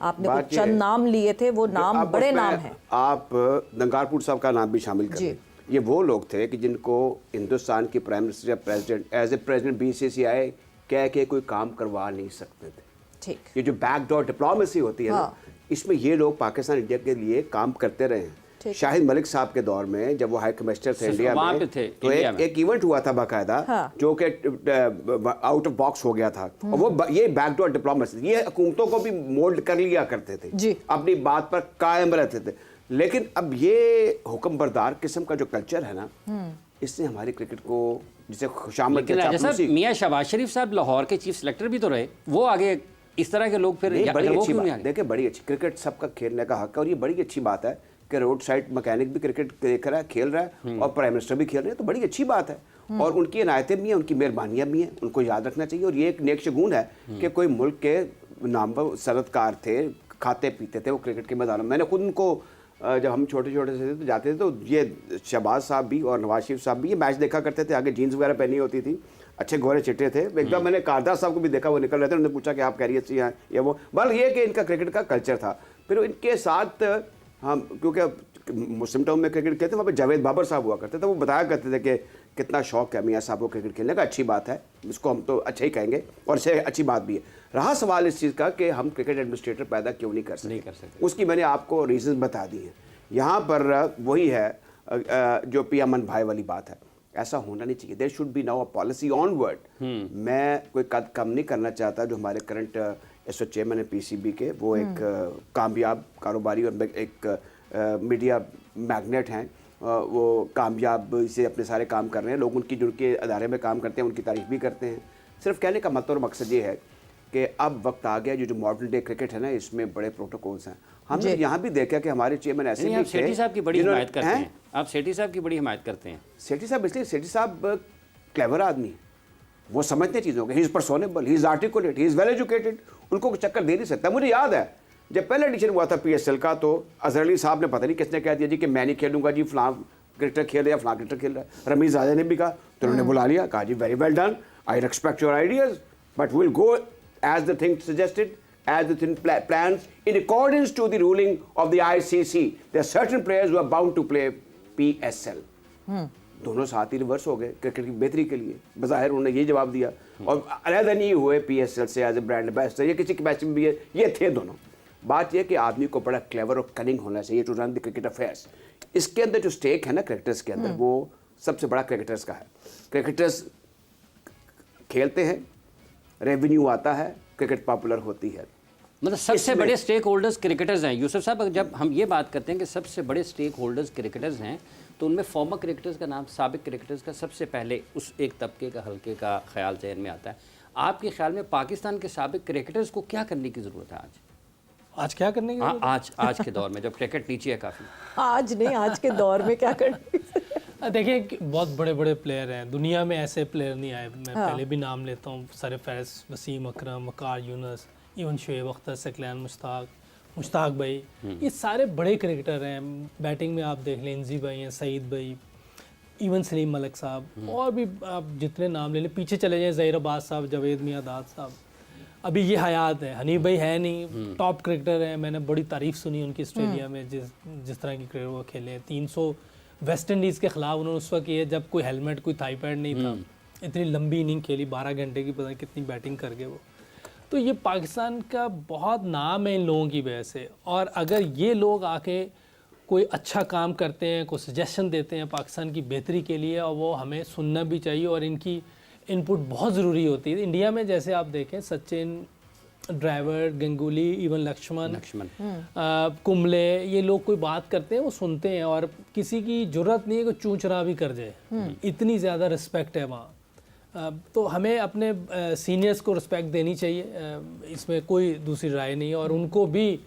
Speaker 1: आपने कुछ चंद नाम लिए थे, वो नाम बड़े नाम हैं। आप
Speaker 3: दंगारपुर साहब का नाम भी शामिल करें। ये वो लोग थे कि जिनको हिंदुस्तान की प्राइम मिनिस्टर या president as a president BCCI कह के कोई काम करवा नहीं सकते थे।
Speaker 1: ठीक,
Speaker 3: ये जो बैकडोर डिप्लोमेसी होती है ना, इसमें ये लोग पाकिस्तान इंडिया के लिए काम करते रहे हैं। शाहिद मलिक साहब के दौर में जब वो हाई कमिश्नर थे इंडिया में, तो एक इवेंट हुआ था बाकायदा, जो कि आउट ऑफ बॉक्स हो गया था। और वो ये बैकडोर डिप्लोमेसी, ये हुकूमतों को भी मोल्ड कर लिया करते थे, अपनी बात पर कायम रहते थे। लेकिन अब ये हुक्म बरदार किस्म का जो कल्चर है ना, इसने हमारी क्रिकेट को जिसे खुशामद के
Speaker 2: मियां शहबाज शरीफ साहब लाहौर के चीफ सेलेक्टर भी तो रहे, वो आगे इस तरह के लोग फिर
Speaker 3: बड़ी अच्छी बात। देखिए बड़ी अच्छी क्रिकेट सबका खेलने का हक है, और ये बड़ी अच्छी बात है कि रोड साइड मैकेनिक भी क्रिकेट देख रहा है, खेल रहा है, और प्राइम मिनिस्टर भी खेल रहे हैं, तो बड़ी अच्छी बात है। और उनकी इनायतें भी हैं, उनकी मेहरबानियाँ भी हैं, उनको याद रखना चाहिए। और ये एक नेक शगुन है कि कोई मुल्क के नामवर सनतकार थे, खाते पीते थे वो क्रिकेट के मैदान में। मैंने खुद उनको, जब हम छोटे छोटे से तो जाते थे, तो ये शहबाज साहब भी और नवाज शरीफ साहब भी ये मैच देखा करते थे। आगे जीन्स वगैरह पहनी होती थी, अच्छे गोरे चिट्टे थे। एक बार मैंने कारदार साहब को भी देखा, वो निकल रहे थे, उन्होंने पूछा कि आप खैरियत से हैं या वो। बल ये कि इनका क्रिकेट का कल्चर था। फिर इनके साथ हम, क्योंकि मुस्लिम टाउन में क्रिकेट खेलते, वहाँ पे जावेद बाबर साहब हुआ करते थे, वो बताया करते थे कि कितना शौक है मियाँ साहब को क्रिकेट खेलने का। अच्छी बात है, इसको हम तो अच्छा ही कहेंगे, और इसे अच्छी बात भी है। रहा सवाल इस चीज़ का कि हम क्रिकेट एडमिनिस्ट्रेटर पैदा क्यों नहीं कर सकते, उसकी मैंने आपको रीज़न बता दी हैं। यहाँ पर वही है जो पी अमन भाई वाली बात है, ऐसा होना नहीं चाहिए। There should be now a policy onward. मैं कोई कद कम नहीं करना चाहता जो हमारे करंट चेयरमैन है PCB के, वो एक कामयाब कारोबारी और एक मीडिया मैग्नेट हैं। वो कामयाब से अपने सारे काम कर रहे हैं। लोग उनकी जो के अदारे में काम करते हैं उनकी तारीफ भी करते हैं। सिर्फ कहने का मतलब और मकसद ये है कि अब वक्त आ गया, जो मॉडर्न डे क्रिकेट है ना, इसमें बड़े प्रोटोकॉल्स हैं। हमने यहाँ भी देखा कि हमारे चेयरमैन ऐसे भी थे।
Speaker 2: सेठी साहब की बड़ी हिमायत करते हैं आप, सेठी साहब की बड़ी हिमायत करते हैं।
Speaker 3: सेठी साहब इसलिए, सेठी साहब क्लेवर आदमी है, वो समझते चीज़ों के, he is personable, he is articulate, he is well educated, उनको चक्कर दे नहीं सकता। मुझे याद है जब पहला एडिशन हुआ था PSL का, तो अजहर अली साहब ने पता नहीं किसने कह दिया जी कि मैं नहीं खेलूंगा जी, फलां क्रिकेटर खेल रहा है, फलां क्रिकेटर खेल रहा है। रमीज राजा ने भी कहा, तो उन्होंने बुला लिया, कहा जी very well done, I respect your ideas, but will go as the thing suggested, as the thing plans in accordance to the ruling of the ICC. There are certain players who are bound to play PSL. दोनों साथ ही reverse हो गए cricket की बेहतरी के लिए। बज़ाहिर उन्होंने ये जवाब दिया, और अलग नहीं हुए PSL से एज ए ब्रांड एम्बेसडर या किसी कैपेसिटी में भी ये थे दोनों। बात यह कि आदमी को बड़ा क्लेवर और कनिंग होना चाहिए to run the cricket affairs. इसके अंदर जो स्टेक है ना क्रिकेटर्स के अंदर, वो सबसे बड़ा क्रिकेटर्स का है। क्रिकेटर्स खेलते हैं, रेवेन्यू आता है, क्रिकेट पॉपुलर होती है।
Speaker 2: मतलब सबसे बड़े स्टेक होल्डर्स क्रिकेटर्स हैं। यूसुफ साहब, जब हम ये बात करते हैं कि सबसे बड़े स्टेक होल्डर्स क्रिकेटर्स हैं, तो उनमें फॉर्मर क्रिकेटर्स का नाम, साबिक क्रिकेटर्स का सबसे पहले उस एक तबके का, हल्के का ख्याल जहन में आता है। आपके ख्याल में पाकिस्तान के साबिक क्रिकेटर्स को क्या करने की ज़रूरत है
Speaker 4: आज क्या करने की जरूरत है?
Speaker 2: आज के दौर में जब क्रिकेट नीचे है काफ़ी?
Speaker 1: आज नहीं, आज के दौर में क्या करना?
Speaker 4: देखिए, बहुत बड़े बड़े प्लेयर हैं दुनिया में, ऐसे प्लेयर नहीं आए। मैं पहले भी नाम लेता हूँ, सरफराज, वसीम अकरम, वकार यूनुस, इवन शुएब अख्तर, सकलैन मुश्ताक भाई, ये सारे बड़े क्रिकेटर हैं। बैटिंग में आप देख लें, इंजी भाई हैं, सईद भाई, इवन सलीम मलिक साहब, और भी आप जितने नाम ले लें, पीछे चले जाएं, ज़हीर अब्बास साहब, जावेद मियादाद साहब, अभी ये हयात है, हनीफ भाई है नहीं, टॉप क्रिकेटर हैं। मैंने बड़ी तारीफ सुनी उनकी ऑस्ट्रेलिया में, जिस तरह की क्रिकेट वो खेले। 300 वेस्ट इंडीज़ के ख़िलाफ़ उन्होंने उस वक्त किए जब कोई हेलमेट, कोई थाई पैड नहीं था। इतनी लंबी इनिंग खेली, 12 घंटे की, पता नहीं कितनी बैटिंग कर गए वो। तो ये पाकिस्तान का बहुत नाम है इन लोगों की वजह से। और अगर ये लोग आके कोई अच्छा काम करते हैं, कोई सजेशन देते हैं पाकिस्तान की बेहतरी के लिए, और वो हमें सुनना भी चाहिए, और इनकी इनपुट बहुत ज़रूरी होती है। इंडिया में जैसे आप देखें, सचिन, ड्राइवर, गंगुली, इवन लक्ष्मण, कुंबले, ये लोग कोई बात करते हैं वो सुनते हैं, और किसी की ज़रूरत नहीं है कि चूं चरा भी कर जाए। इतनी ज़्यादा रिस्पेक्ट है वहाँ। तो हमें अपने सीनियर्स को रिस्पेक्ट देनी चाहिए, इसमें कोई दूसरी राय नहीं है। और उनको भी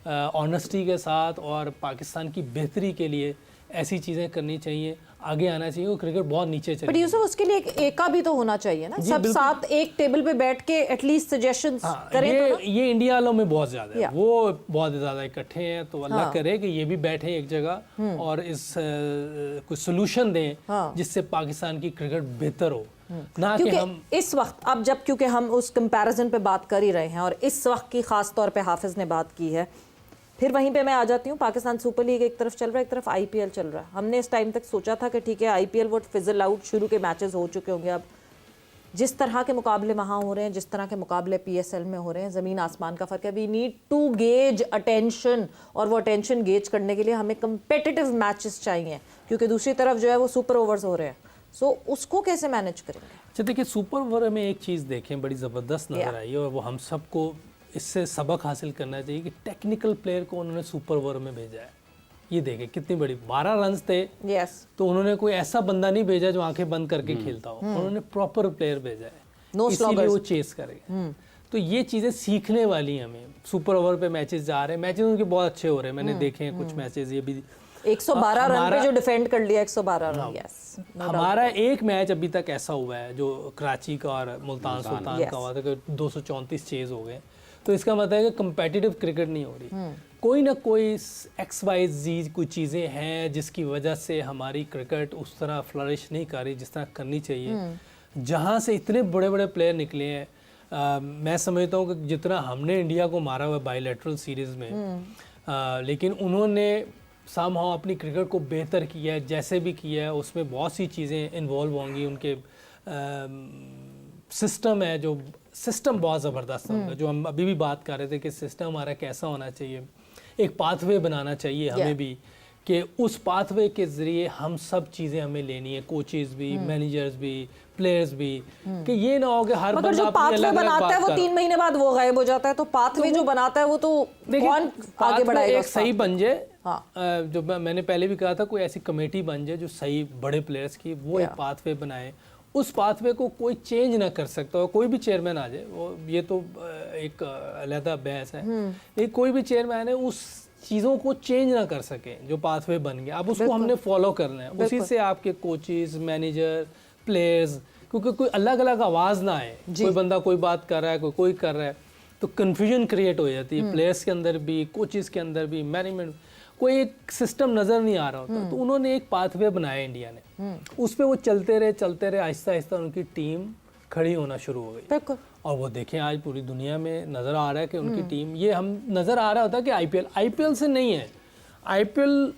Speaker 4: ऑनेस्टी के साथ और पाकिस्तान की बेहतरी के लिए ऐसी चीज़ें करनी चाहिए, आगे आना चाहिए। वो क्रिकेट बहुत नीचे चल,
Speaker 1: पर यूसुफ, उसके लिए एक एका भी तो होना चाहिए ना, सब साथ एक टेबल पे बैठ के एटलीस्ट सजेशंस करें।
Speaker 4: ये इंडिया वालों में बहुत ज़्यादा है, वो बहुत ज़्यादा इकट्ठे हैं। तो अल्लाह करे कि ये भी बैठे एक जगह और इस कुछ सोल्यूशन दें जिससे पाकिस्तान की क्रिकेट बेहतर हो। ना कि हम
Speaker 1: इस वक्त, अब जब क्योंकि हम उस कंपैरिजन पे बात कर ही रहे हैं, और इस वक्त की खास तौर पे हाफिज ने बात की है, फिर वहीं पे मैं आ जाती हूँ। पाकिस्तान सुपर लीग एक तरफ चल रहा है, एक तरफ आईपीएल चल रहा है। हमने इस टाइम तक सोचा था कि ठीक है, आईपीएल वो फिजल आउट, शुरू के मैचेस हो चुके होंगे। अब जिस तरह के मुकाबले वहाँ हो रहे हैं, जिस तरह के मुकाबले पीएसएल में हो रहे हैं, ज़मीन आसमान का फ़र्क है। We need to gauge attention, और वो अटेंशन गेज करने के लिए हमें कंपेटिटिव मैचेस चाहिए, क्योंकि दूसरी तरफ जो है वो सुपर ओवर्स हो रहे हैं। सो उसको कैसे मैनेज करेंगे?
Speaker 4: अच्छा, देखिए, सुपर ओवर में एक चीज़ देखें बड़ी ज़बरदस्त नज़र आई, और वो हम सबको इससे सबक हासिल करना चाहिए कि टेक्निकल प्लेयर को उन्होंने सुपर ओवर में भेजा है। ये देखें कितनी बड़ी, 12 रन थे।
Speaker 1: yes.
Speaker 4: तो उन्होंने कोई ऐसा बंदा नहीं भेजा जो आंखें बंद करके खेलता हो, उन्होंने प्रॉपर प्लेयर भेजा है, इसीलिए वो चेस करेगा। तो ये चीज़ें सीखने वाली हैं हमें। सुपर ओवर पे मैचेस जा रहे हैं, मैचेस उनके बहुत अच्छे हो रहे हैं, मैंने देखे हैं कुछ मैचेस। ये भी
Speaker 1: 112 रन पे जो डिफेंड कर लिया, 112 रन। यस,
Speaker 4: हमारा एक मैच अभी तक ऐसा हुआ है जो कराची का और मुल्तान सुल्तान का हुआ था कि 234 चेज हो गए। तो इसका मतलब है कि कंपेटिटिव क्रिकेट नहीं हो रही। कोई ना कोई XYZ कुछ चीज़ें हैं जिसकी वजह से हमारी क्रिकेट उस तरह फ्लरिश नहीं कर रही जिस तरह करनी चाहिए। जहाँ से इतने बड़े बड़े प्लेयर निकले हैं, मैं समझता हूँ कि जितना हमने इंडिया को मारा हुआ है बायलैटरल सीरीज़ में, लेकिन उन्होंने समहाउ अपनी क्रिकेट को बेहतर किया है। जैसे भी किया है उसमें बहुत सी चीज़ें इन्वॉल्व होंगी। उनके सिस्टम है, जो सिस्टम बहुत ज़बरदस्त है, जो हम अभी भी बात कर रहे थे कि सिस्टम हमारा कैसा होना चाहिए। एक पाथवे बनाना चाहिए हमें भी, कि उस पाथवे के ज़रिए हम सब चीज़ें हमें लेनी है, कोचेज़ भी, मैनेजर्स भी, प्लेयर्स भी, कि ये ना हो कि हर
Speaker 1: मगर जो पाथवे बनाता है वो 3 महीने बाद वो गायब हो जाता है। तो पाथवे जो बनाता है वो तो कौन आगे बढ़ाएगा?
Speaker 4: एक सही बन जाए। जो मैंने पहले भी कहा था, कोई ऐसी कमेटी बन जाए जो सही बड़े प्लेयर्स की, वो एक पाथवे बनाए। उस पाथवे को कोई चेंज ना कर सकता हो, कोई भी चेयरमैन आ जाए, वो ये तो एक अलग बहस है। लेकिन कोई भी चेयरमैन है उस चीज़ों को चेंज ना कर सके जो पाथवे बन गया। अब उसको हमने फॉलो करना है, उसी से आपके कोचेस, मैनेजर, प्लेयर्स, क्योंकि कोई अलग अलग आवाज़ ना आए। कोई बंदा कोई बात कर रहा है, कोई कर रहा है, तो कन्फ्यूजन क्रिएट हो जाती है प्लेयर्स के अंदर भी, कोचेस के अंदर भी, मैनेजमेंट। कोई एक सिस्टम नज़र नहीं आ रहा होता। तो उन्होंने एक पाथवे बनाया इंडिया ने, उस पर वो चलते रहे, आहिस्ता आहिस्ता उनकी टीम खड़ी होना शुरू हो गई। और वो देखें आज पूरी दुनिया में नज़र आ रहा है कि उनकी टीम, ये हम नज़र आ रहा होता है कि आईपीएल से नहीं है। आईपीएल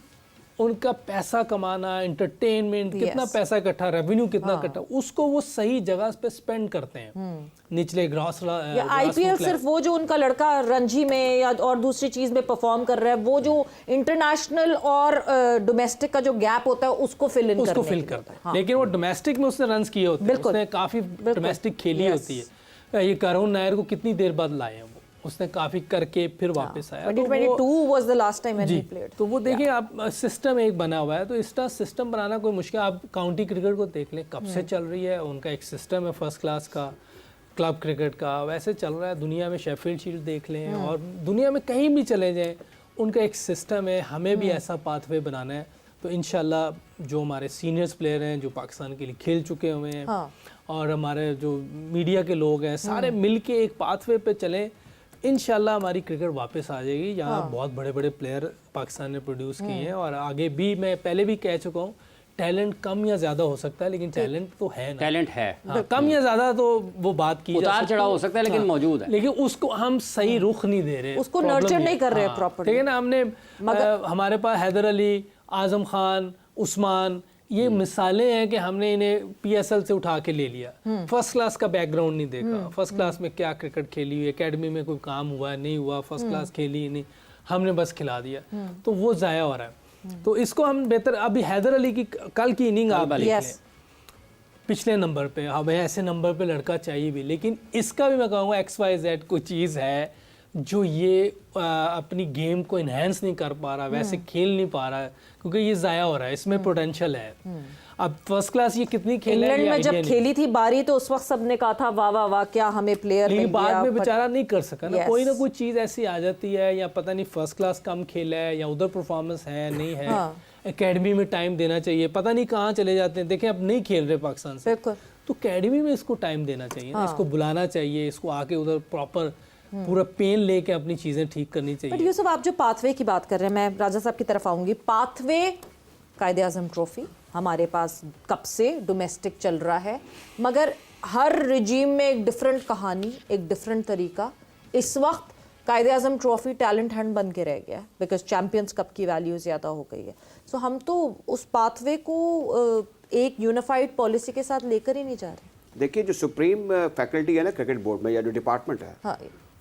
Speaker 4: उनका पैसा कमाना, एंटरटेनमेंट, कितना पैसा इकट्ठा, रेवेन्यू कितना इकट्ठा, उसको वो सही जगह पे स्पेंड करते हैं। निचले ग्रास
Speaker 1: या आईपीएल सिर्फ वो जो उनका लड़का रणजी में या और दूसरी चीज में परफॉर्म कर रहा है, वो जो इंटरनेशनल और डोमेस्टिक का जो गैप होता है उसको फिल इन
Speaker 4: उसको फिल करता है। लेकिन वो डोमेस्टिक में उसने रन्स किए होते हैं, उसने काफी डोमेस्टिक खेली होती है। ये करुण नायर को कितनी देर बाद लाए हैं, वो उसने काफी करके फिर वापस आया।
Speaker 1: 2022 was the last time when he played।
Speaker 4: तो वो देखिए आप सिस्टम एक बना हुआ है, तो इसका सिस्टम बनाना कोई मुश्किल। आप काउंटी क्रिकेट को देख लें, कब से चल रही है, उनका एक सिस्टम है फर्स्ट क्लास का, क्लब क्रिकेट का वैसे चल रहा है। दुनिया में शेफील्ड शील्ड देख लें और दुनिया में कहीं भी चले जाएं, उनका एक सिस्टम है। हमें भी ऐसा पाथवे बनाना है। तो इंशाल्लाह जो हमारे सीनियर्स प्लेयर हैं जो पाकिस्तान के लिए खेल चुके हुए हैं, और हमारे जो मीडिया के लोग हैं, सारे मिल के एक पाथवे पे चलें, इंशाल्लाह हमारी क्रिकेट वापस आ जाएगी। यहाँ बहुत बड़े बड़े प्लेयर पाकिस्तान ने प्रोड्यूस किए हैं, और आगे भी मैं पहले भी कह चुका हूँ, टैलेंट कम या ज़्यादा हो सकता है, लेकिन टैलेंट तो है ना।
Speaker 2: टैलेंट है,
Speaker 4: हाँ, कम या ज़्यादा तो वो बात की
Speaker 2: उतार चढ़ाव हो सकता है, लेकिन मौजूद है।
Speaker 4: लेकिन उसको हम सही रुख नहीं दे रहे,
Speaker 1: उसको नर्चर नहीं कर रहे प्रॉपर्ली।
Speaker 4: ठीक है ना। हमने हमारे पास हैदर अली, आजम खान, उस्मान, ये मिसालें हैं कि हमने इन्हें पीएसएल से उठा के ले लिया। फर्स्ट क्लास का बैकग्राउंड नहीं देखा, फर्स्ट क्लास में क्या क्रिकेट खेली हुई, एकेडमी में कोई काम हुआ है नहीं हुआ, फर्स्ट क्लास खेली नहीं, हमने बस खिला दिया, तो वो ज़ाया हो रहा है। तो इसको हम बेहतर, अभी हैदर अली की कल की इनिंग आप देख लें, पिछले नंबर पे, हमें ऐसे नंबर पे लड़का चाहिए भी, लेकिन इसका भी मैं कहूँगा XYZ कोई चीज़ है जो ये अपनी गेम को इन्हेंस नहीं कर पा रहा, वैसे खेल नहीं पा रहा है, क्योंकि ये ज़ाया हो रहा है, इसमें पोटेंशियल है। अब फर्स्ट क्लास ये कितनी खेल
Speaker 1: इंग्लैंड में जब खेली थी बारी, तो उस वक्त सबने कहा था वाह वाह वाह क्या हमें प्लेयर मिल गया,
Speaker 4: बाद में बेचारा नहीं कर सका ना। कोई ना कोई चीज़ ऐसी आ जाती है, या पता नहीं फर्स्ट क्लास कम खेला है, या उधर परफॉर्मेंस है नहीं है, एकेडमी में टाइम देना चाहिए, पता नहीं कहाँ चले जाते हैं। देखें अब नहीं खेल रहे पाकिस्तान से, तो एकेडमी में इसको टाइम देना चाहिए, इसको बुलाना चाहिए, इसको आके उधर प्रॉपर पूरा पेन लेके अपनी चीज़ें ठीक करनी चाहिए।
Speaker 1: बट यूसुफ, आप जो पाथवे की बात कर रहे हैं, मैं राजा साहब की तरफ आऊँगी। पाथवे कायदे आज़म ट्रॉफी हमारे पास कब से डोमेस्टिक चल रहा है, मगर हर रिजीम में एक डिफरेंट कहानी, एक डिफरेंट तरीका। इस वक्त कायदे आज़म ट्रॉफी टैलेंट हंट बन के रह गया, बिकॉज चैम्पियंस कप की वैल्यू ज़्यादा हो गई है। सो हम तो उस पाथवे को एक यूनिफाइड पॉलिसी के साथ लेकर ही नहीं जा रहे।
Speaker 3: देखिए, जो सुप्रीम फैकल्टी है ना क्रिकेट बोर्ड में, या जो डिपार्टमेंट है,
Speaker 1: हाँ,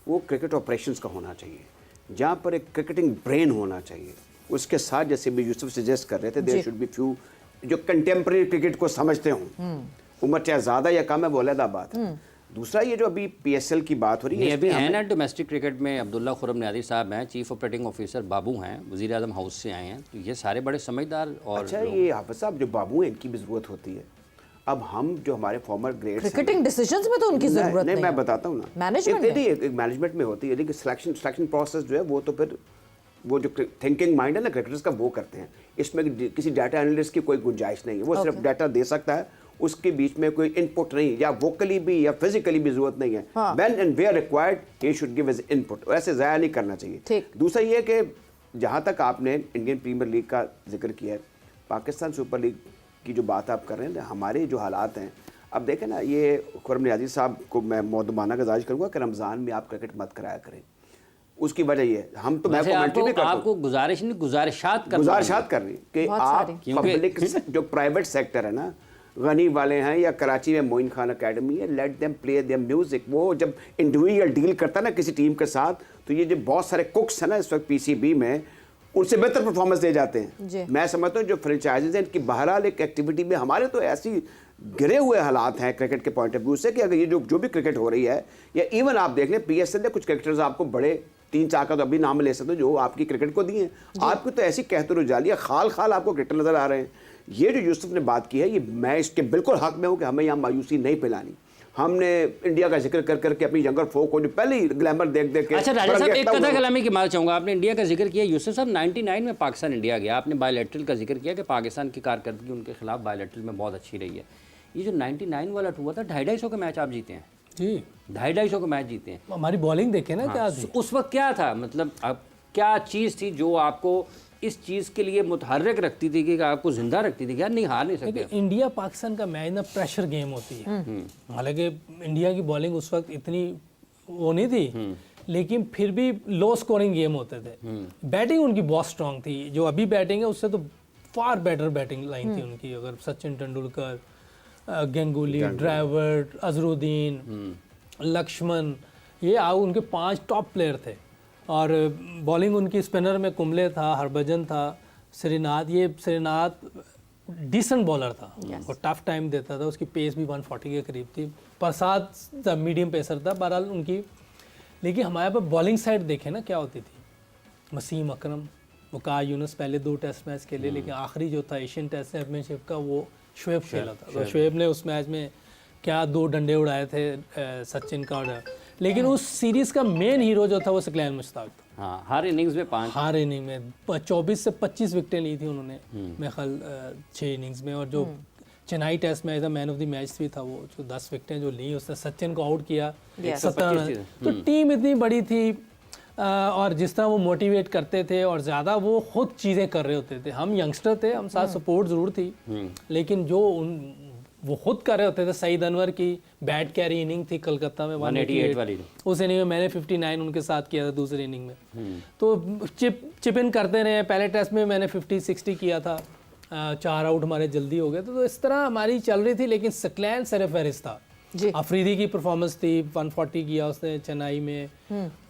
Speaker 3: वो क्रिकेट ऑपरेशंस का होना चाहिए, जहाँ पर एक क्रिकेटिंग ब्रेन होना चाहिए। उसके साथ, जैसे भी यूसुफ सजेस्ट कर रहे थे, देयर शुड बी फ्यू जो कंटेम्प्रेरी क्रिकेट को समझते हों। उम्र चाहे ज़्यादा या कम है, वो अलग बात है। दूसरा, ये जो अभी पीएसएल की बात हो रही है,
Speaker 2: अभी है ना डोमेस्टिक क्रिकेट में अब्दुल्ला खुरम न्यादी साहब हैं, चीफ ऑपरेटिंग ऑफिसर बाबू हैं, वज़ीर आज़म हाउस से आए हैं, तो ये सारे बड़े समझदार। और
Speaker 3: अच्छा, ये हाफिज साहब जो बाबू हैं, इनकी भी ज़रूरत होती है। अब हम जो हमारे फॉर्मर ग्रेड्स,
Speaker 1: क्रिकेटिंग डिसीजंस में तो उनकी जरूरत नहीं,
Speaker 3: मैं बताता हूँ ना, मैनेजमेंट में होती है, लेकिन सिलेक्शन प्रोसेस जो है वो तो फिर वो जो थिंकिंग माइंड है ना क्रिकेटर्स का, वो करते हैं। इसमें किसी डाटा एनालिस्ट की कोई गुंजाइश नहीं है, वो सिर्फ डाटा दे सकता है, उसके बीच में कोई इनपुट नहीं, या वोकली भी या फिजिकली भी जरूरत नहीं है। When and where required he should give his input, ऐसे ज़ाया नहीं करना चाहिए। दूसरा ये कि जहाँ तक आपने इंडियन प्रीमियर लीग का जिक्र किया है, पाकिस्तान सुपर लीग की जो बात आप कर रहे हैं, हमारे जो हालात हैं, अब देखें ना, ये खुरम नियाज़ी साहब को मैं मौदमाना गुजारिश करूँगा कि रमज़ान में आप क्रिकेट मत कराया करें। उसकी वजह ये, हम तो मैं कमेंट्री भी करता हूं,
Speaker 2: आपको गुजारिशात कर रही
Speaker 3: कि आप पब्लिक जो प्राइवेट सेक्टर है ना, गनी वाले हैं या कराची में मोइन खान एकेडमी है, let them play their music. वो जब इंडिविजुअल डील करता है ना किसी टीम के साथ, तो ये जो बहुत सारे कुक्स हैं ना इस वक्त पीसीबी में, उनसे बेहतर परफॉर्मेंस दे जाते हैं। मैं समझता हूँ जो फ्रेंचाइजीज हैं, इनकी बहरहाल एक एक्टिविटी में, हमारे तो ऐसी गिरे हुए हालात हैं क्रिकेट के पॉइंट ऑफ व्यू से, कि अगर ये जो भी क्रिकेट हो रही है, या इवन आप देख लें पीएसएल ने कुछ क्रिकेटर्स आपको बड़े 3-4 का तो अभी नाम ले सकते हो जो आपकी क्रिकेट को दिए हैं। आपको तो ऐसी कहते रुझालिया खाल खाल आपको क्रिकेटर नजर आ रहे हैं। ये जो यूसुफ ने बात की है, ये मैं इसके बिल्कुल हक में हूँ कि हमें यहाँ मायूसी नहीं फैलानी। हमने इंडिया का जिक्र कर करके अपनी यंगर फोक को जो पहले ही ग्लैमर देख देख के।
Speaker 2: अच्छा राजा साहब, एक कथा कलामी की बात चाहूँगा, आपने इंडिया का जिक्र किया, यूसुफ साहब 99 में पाकिस्तान इंडिया गया, आपने बायलैटरल का जिक्र किया कि पाकिस्तान की कारकर्दगी उनके खिलाफ बायलैटरल में बहुत अच्छी रही है। ये जो 99 वाला हुआ था, 250 के मैच आप जीते हैं
Speaker 4: जी,
Speaker 2: 250 के मैच जीते हैं।
Speaker 4: हमारी बॉलिंग देखे ना, क्या थी
Speaker 2: उस वक्त, क्या था, मतलब अब क्या चीज़ थी जो आपको इस चीज़ के लिए मुतहर्रिक रखती थी कि आपको जिंदा रखती थी कि यार नहीं हार नहीं सकते?
Speaker 4: इंडिया पाकिस्तान का मैच ना प्रेशर गेम होती है। हालांकि इंडिया की बॉलिंग उस वक्त इतनी वो नहीं थी, लेकिन फिर भी लो स्कोरिंग गेम होते थे। बैटिंग उनकी बहुत स्ट्रांग थी, जो अभी बैटिंग है उससे तो फार बेटर बैटिंग लाइन थी उनकी। अगर सचिन तेंदुलकर, गंगुली, ड्राविड, अजरुद्दीन, लक्ष्मण, ये उनके 5 टॉप प्लेयर थे। और बॉलिंग उनकी स्पिनर में कुंबले था, हरभजन था, श्रीनाथ। ये श्रीनाथ डिसेंट बॉलर था और टफ टाइम देता था, उसकी पेस भी 140 के करीब थी। प्रसाद मीडियम पेसर था बहरहाल उनकी। लेकिन हमारे पास बॉलिंग साइड देखें ना क्या होती थी। वसीम अकरम, वकार यूनुस पहले 2 टेस्ट मैच खेले, लेकिन आखिरी जो था एशियन टेस्ट चैम्पियनशिप का वो शुएब खेला था। तो शुएब ने उस मैच में क्या 2 डंडे उड़ाए थे सचिन का। और लेकिन उस सीरीज़ का मेन हीरो जो था वो सकलैन मुश्ताक था।
Speaker 2: हाँ, हर इनिंग्स में 5,
Speaker 4: हर इनिंग में 24 से 25 विकेटें ली थी उन्होंने मेरे ख्याल 6 इनिंग्स में। और जो चेन्नई टेस्ट मैच था, मैन ऑफ द मैच भी था वो, जो 10 विकेटें जो ली उसने सचिन को आउट किया 17 रन। तो टीम इतनी बड़ी थी और जिस तरह वो मोटिवेट करते थे और ज़्यादा वो खुद चीज़ें कर रहे होते थे। हम यंगस्टर थे, हम साथ सपोर्ट ज़रूर थी, लेकिन जो वो खुद कर रहे होते थे। सईद अनवर की बैट कैरी इनिंग थी कलकत्ता में 188
Speaker 2: वाली,
Speaker 4: उस इनिंग में मैंने 59 उनके साथ किया था दूसरी इनिंग में। तो चिप इन करते रहे। पहले टेस्ट में मैंने 50-60 किया था, 4 आउट हमारे जल्दी हो गए। तो इस तरह हमारी चल रही थी। लेकिन सकलैन सरफहरिस्त था। अफरीदी की परफॉर्मेंस थी, 140 किया उसने चेन्नई में,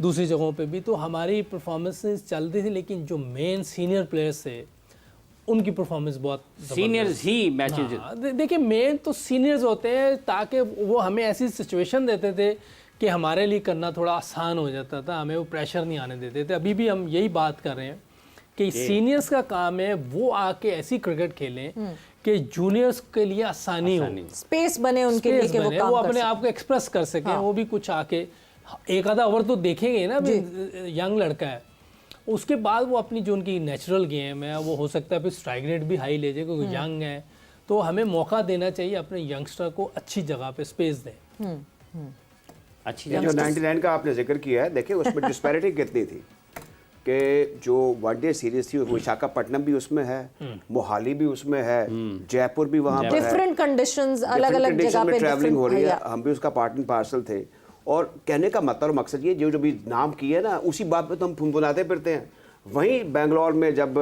Speaker 4: दूसरी जगहों पे भी। तो हमारी परफॉर्मेंसेस चल रही थी, लेकिन जो मेन सीनियर प्लेयर्स थे उनकी परफॉर्मेंस बहुत
Speaker 2: सीनियर्स ही मैचेज।
Speaker 4: देखिए मेन तो सीनियर्स होते हैं, ताकि वो हमें ऐसी सिचुएशन देते थे कि हमारे लिए करना थोड़ा आसान हो जाता था, हमें वो प्रेशर नहीं आने देते थे। अभी भी हम यही बात कर रहे हैं कि सीनियर्स का काम है वो आके ऐसी क्रिकेट खेलें कि जूनियर्स के लिए आसानी हो,
Speaker 1: स्पेस बने उनके लिए कि
Speaker 4: वो अपने आप को एक्सप्रेस कर सकें। वो भी कुछ आके एक आधा ओवर तो देखेंगे ना, यंग लड़का है, उसके बाद वो अपनी जो उनकी नेचुरल गेम है वो हो सकता है फिर स्ट्राइक रेट भी हाई ले जाए क्योंकि यंग है। तो हमें मौका देना चाहिए अपने यंगस्टर को, अच्छी जगह पे स्पेस दें।
Speaker 2: अच्छी
Speaker 3: जो 99 का आपने जिक्र किया है, देखिए उसमें डिस्पैरिटी कितनी थी कि जो वनडे सीरीज थी विशाखापट्टनम भी उसमें है, मोहाली भी उसमें है, जयपुर भी वहाँ पर है,
Speaker 1: डिफरेंट कंडीशंस, अलग-अलग जगह पे
Speaker 3: ट्रैवलिंग हो रही है। हम भी उसका पार्ट एंड पार्सल थे। और कहने का मतलब मकसद ये जो भी नाम किया ना उसी बात पे तो हम फुनफुनाते फिरते हैं। वहीं बेंगलोर में जब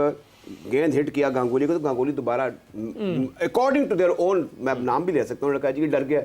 Speaker 3: गेंद हिट किया गांगुली को, तो गांगुली दोबारा अकॉर्डिंग टू देयर ओन, मैं नाम भी ले सकता हूँ, लड़का जी डर गया।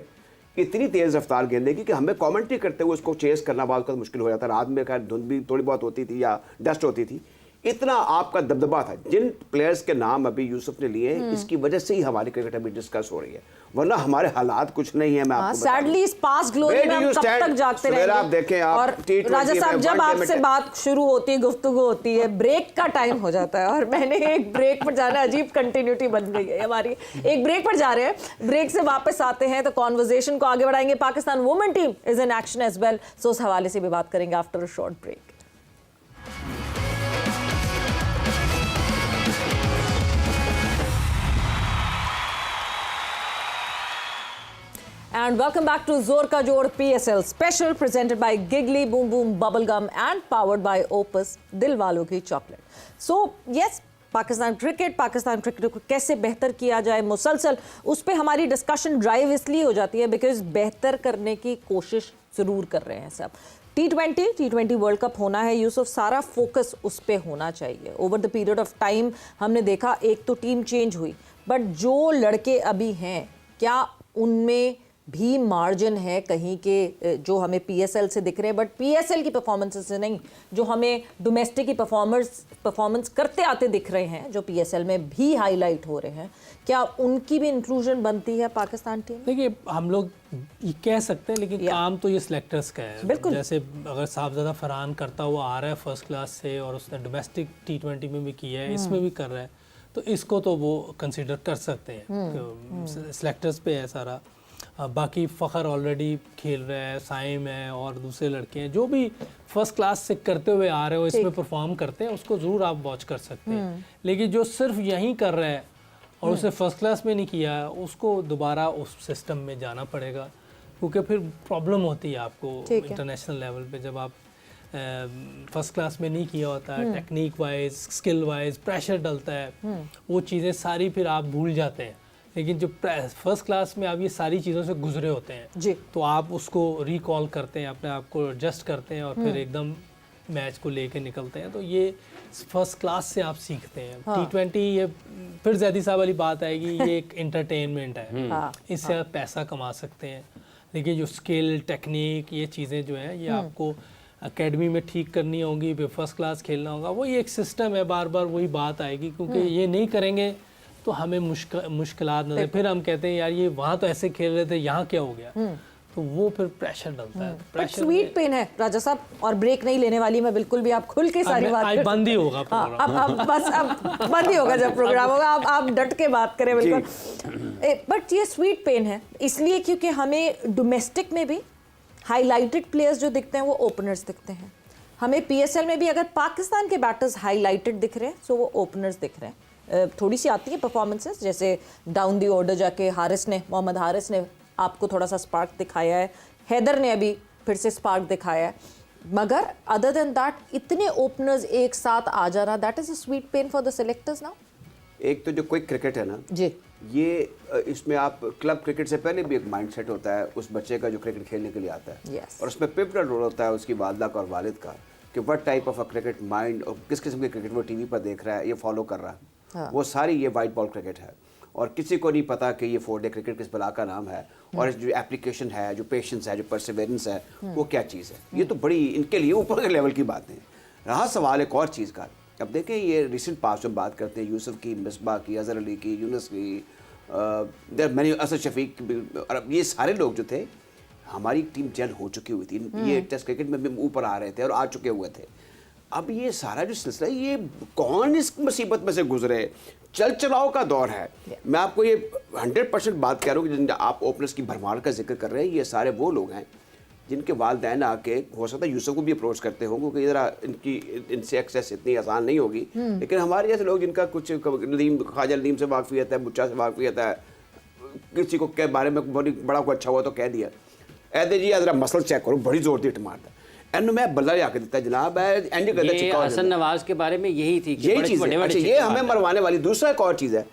Speaker 3: इतनी तेज़ रफ्तार गेंद की कि हमें कमेंट्री करते हुए उसको चेस करना बहुत मुश्किल हो जाता। रात में खैर धुंध भी थोड़ी बहुत होती थी या डस्ट होती थी। इतना आपका दबदबा था। जिन प्लेयर्स के नाम अभी यूसुफ ने लिए हैं, इसकी वजह से ही हमारी क्रिकेट अभी डिस्कस हो रही है, वरना हमारे हालात कुछ नहीं है। मैं आपको
Speaker 1: सैडली इस पास ग्लोरी में हम कब तक जागते रहेंगे।
Speaker 3: आप देखें,
Speaker 1: और राजा साहब जब आपसे बात शुरू होती है, गुफ्तगू होती है, ब्रेक का टाइम हो जाता है और मैंने एक ब्रेक पर जाना, अजीब कंटिन्यूटी बन गई है हमारी। एक ब्रेक पर जा रहे हैं, ब्रेक से वापस आते हैं तो कॉन्वर्सेशन को आगे बढ़ाएंगे। Pakistan women team is in action as well, so उस हवाले से भी बात करेंगे after a short break. And welcome back to Zor Ka Jod PSL special presented by Giggly Boom Boom Bubblegum and powered by Opus Dilwalo Ki Chocolate. So yes, Pakistan cricket को कैसे बेहतर किया जाए मुसलसल, उस पर हमारी डिस्कशन ड्राइव इसलिए हो जाती है बिकॉज बेहतर करने की कोशिश ज़रूर कर रहे हैं सब। T20 वर्ल्ड कप होना है यूसुफ, सारा फोकस उस पर होना चाहिए। Over the period of time हमने देखा एक तो टीम चेंज हुई, बट जो लड़के अभी हैं क्या उनमें भी मार्जिन है कहीं के जो हमें पीएसएल से दिख रहे हैं, बट पीएसएल की परफॉर्मेंस से नहीं, जो हमें डोमेस्टिक की परफॉर्मेंस करते आते दिख रहे हैं, जो पीएसएल में भी हाईलाइट हो रहे हैं, क्या उनकी भी इंक्लूजन बनती है पाकिस्तान टीम?
Speaker 4: देखिए हम लोग ये कह सकते हैं, लेकिन काम तो ये सिलेक्टर्स का है।
Speaker 1: बिल्कुल।
Speaker 4: जैसे अगर साहबजादा फरहान करता हुआ आ रहा है फर्स्ट क्लास से और उसने डोमेस्टिक T20 में भी किया है, इसमें भी कर रहा है, तो इसको तो वो कंसिडर कर सकते हैं। सिलेक्टर्स पे है सारा। बाकी फ़खर ऑलरेडी खेल रहा है, साइम है और दूसरे लड़के हैं जो भी फर्स्ट क्लास से करते हुए आ रहे हो, इसमें परफॉर्म करते हैं, उसको ज़रूर आप वॉच कर सकते हैं। लेकिन जो सिर्फ यहीं कर रहा है और उसने फर्स्ट क्लास में नहीं किया, उसको दोबारा उस सिस्टम में जाना पड़ेगा, क्योंकि फिर प्रॉब्लम होती है आपको इंटरनेशनल लेवल पे जब आप फर्स्ट क्लास में नहीं किया होता है। Technique wise, skill wise pressure डलता है, वो चीज़ें सारी फिर आप भूल जाते हैं। लेकिन जो फर्स्ट क्लास में आप ये सारी चीज़ों से गुजरे होते हैं जी, तो आप उसको रिकॉल करते हैं, अपने आप को एडजस्ट करते हैं और फिर एकदम मैच को लेके निकलते हैं, तो ये फर्स्ट क्लास से आप सीखते हैं। T20 ये फिर जैदी साहब वाली बात आएगी, ये एक एंटरटेनमेंट है, इससे आप पैसा कमा सकते हैं, लेकिन जो स्किल टेक्निक ये चीज़ें जो हैं ये आपको एकेडमी में ठीक करनी होंगी, फिर फर्स्ट क्लास खेलना होगा। वही एक सिस्टम है, बार बार वही बात आएगी, क्योंकि ये नहीं करेंगे तो हमें मुश्किलात नजर, फिर हम कहते हैं यार ये वहाँ तो ऐसे खेल रहे थे, यहाँ क्या हो गया, तो वो फिर प्रेशर डलता है।
Speaker 1: बट स्वीट पेन है राजा साहब, और ब्रेक नहीं लेने वाली मैं बिल्कुल भी, आप खुल के सारी बात
Speaker 4: आज बंद ही होगा प्रोग्राम।
Speaker 1: अब बस अब बंद ही होगा जब प्रोग्राम होगा, आप डट के बात करें बिल्कुल। बट ये स्वीट पेन है इसलिए क्योंकि हमें डोमेस्टिक में भी हाईलाइटेड प्लेयर्स जो दिखते हैं वो ओपनर्स दिखते हैं। हमें पीएसएल में भी अगर पाकिस्तान के बैटर्स हाईलाइटेड दिख रहे हैं तो वो ओपनर्स दिख रहे हैं। थोड़ी सी आती है परफॉर्मेंसेस, जैसे डाउन दी ऑर्डर जाके मोहम्मद हारिस ने आपको थोड़ा सा स्पार्क दिखाया है, हैदर ने अभी फिर से स्पार्क दिखाया है, मगर अदर देन दैट इतने ओपनर्स एक साथ आ जाना, that is a sweet pain for the selectors now.
Speaker 3: एक तो जो क्विक क्रिकेट है ना
Speaker 1: जी,
Speaker 3: ये इसमें आप क्लब क्रिकेट से पहले भी एक माइंडसेट होता है उस बच्चे का जो क्रिकेट खेलने के लिए आता है।
Speaker 1: Yes.
Speaker 3: और उसमें पिवटल रोल होता है उसकी वालदा का और वालिद का, कि what type of a cricket mind और किस किस्म के क्रिकेट वो टीवी पर देख रहा है, ये फॉलो कर रहा है। वो सारी ये वाइट बॉल क्रिकेट है, और किसी को नहीं पता कि ये 4 डे क्रिकेट किस बला का नाम है, और जो एप्लीकेशन है, जो पेशेंस है, जो परसिवेरेंस है, वो क्या चीज़ है। ये तो बड़ी इनके लिए ऊपर के लेवल की बातें हैं। रहा सवाल एक और चीज़ का, अब देखें ये रिसेंट पास जो बात करते हैं, यूसुफ की, मिसबा की, अजहर अली की, यूनुस की, देर मैंने असद शफीक की, और ये सारे लोग जो थे, हमारी टीम जल हो चुकी हुई थी, ये टेस्ट क्रिकेट में भी ऊपर आ रहे थे और आ चुके हुए थे। अब ये सारा जो सिलसिला, ये कौन इस मुसीबत में से गुजरे, चल चलाओ का दौर है। मैं आपको ये 100% बात कह रहा हूँ कि आप ओपनर्स की भरमार का जिक्र कर रहे हैं, ये सारे वो लोग हैं जिनके वालिदैन आके हो सकता है यूसुफ को भी अप्रोच करते हों, क्योंकि ज़रा इनसे एक्सेस इतनी आसान नहीं होगी, लेकिन हमारे जैसे लोग जिनका कुछ ख्वाजा नदीम से वाकफियत है, बुच्चा से वाकफियत है, किसी को के बारे में बड़ा को अच्छा हुआ तो कह दिया, ऐसे जी ज़रा मसल चेक करो, बड़ी जोर दी टमाटर एंड मैं बल्ला आके देता जनाब है।
Speaker 2: हसन नवाज के बारे में यही थी,
Speaker 3: यही चीज़ है। अच्छा, ये हमें मरवाने वाली। दूसरा एक और चीज़ है,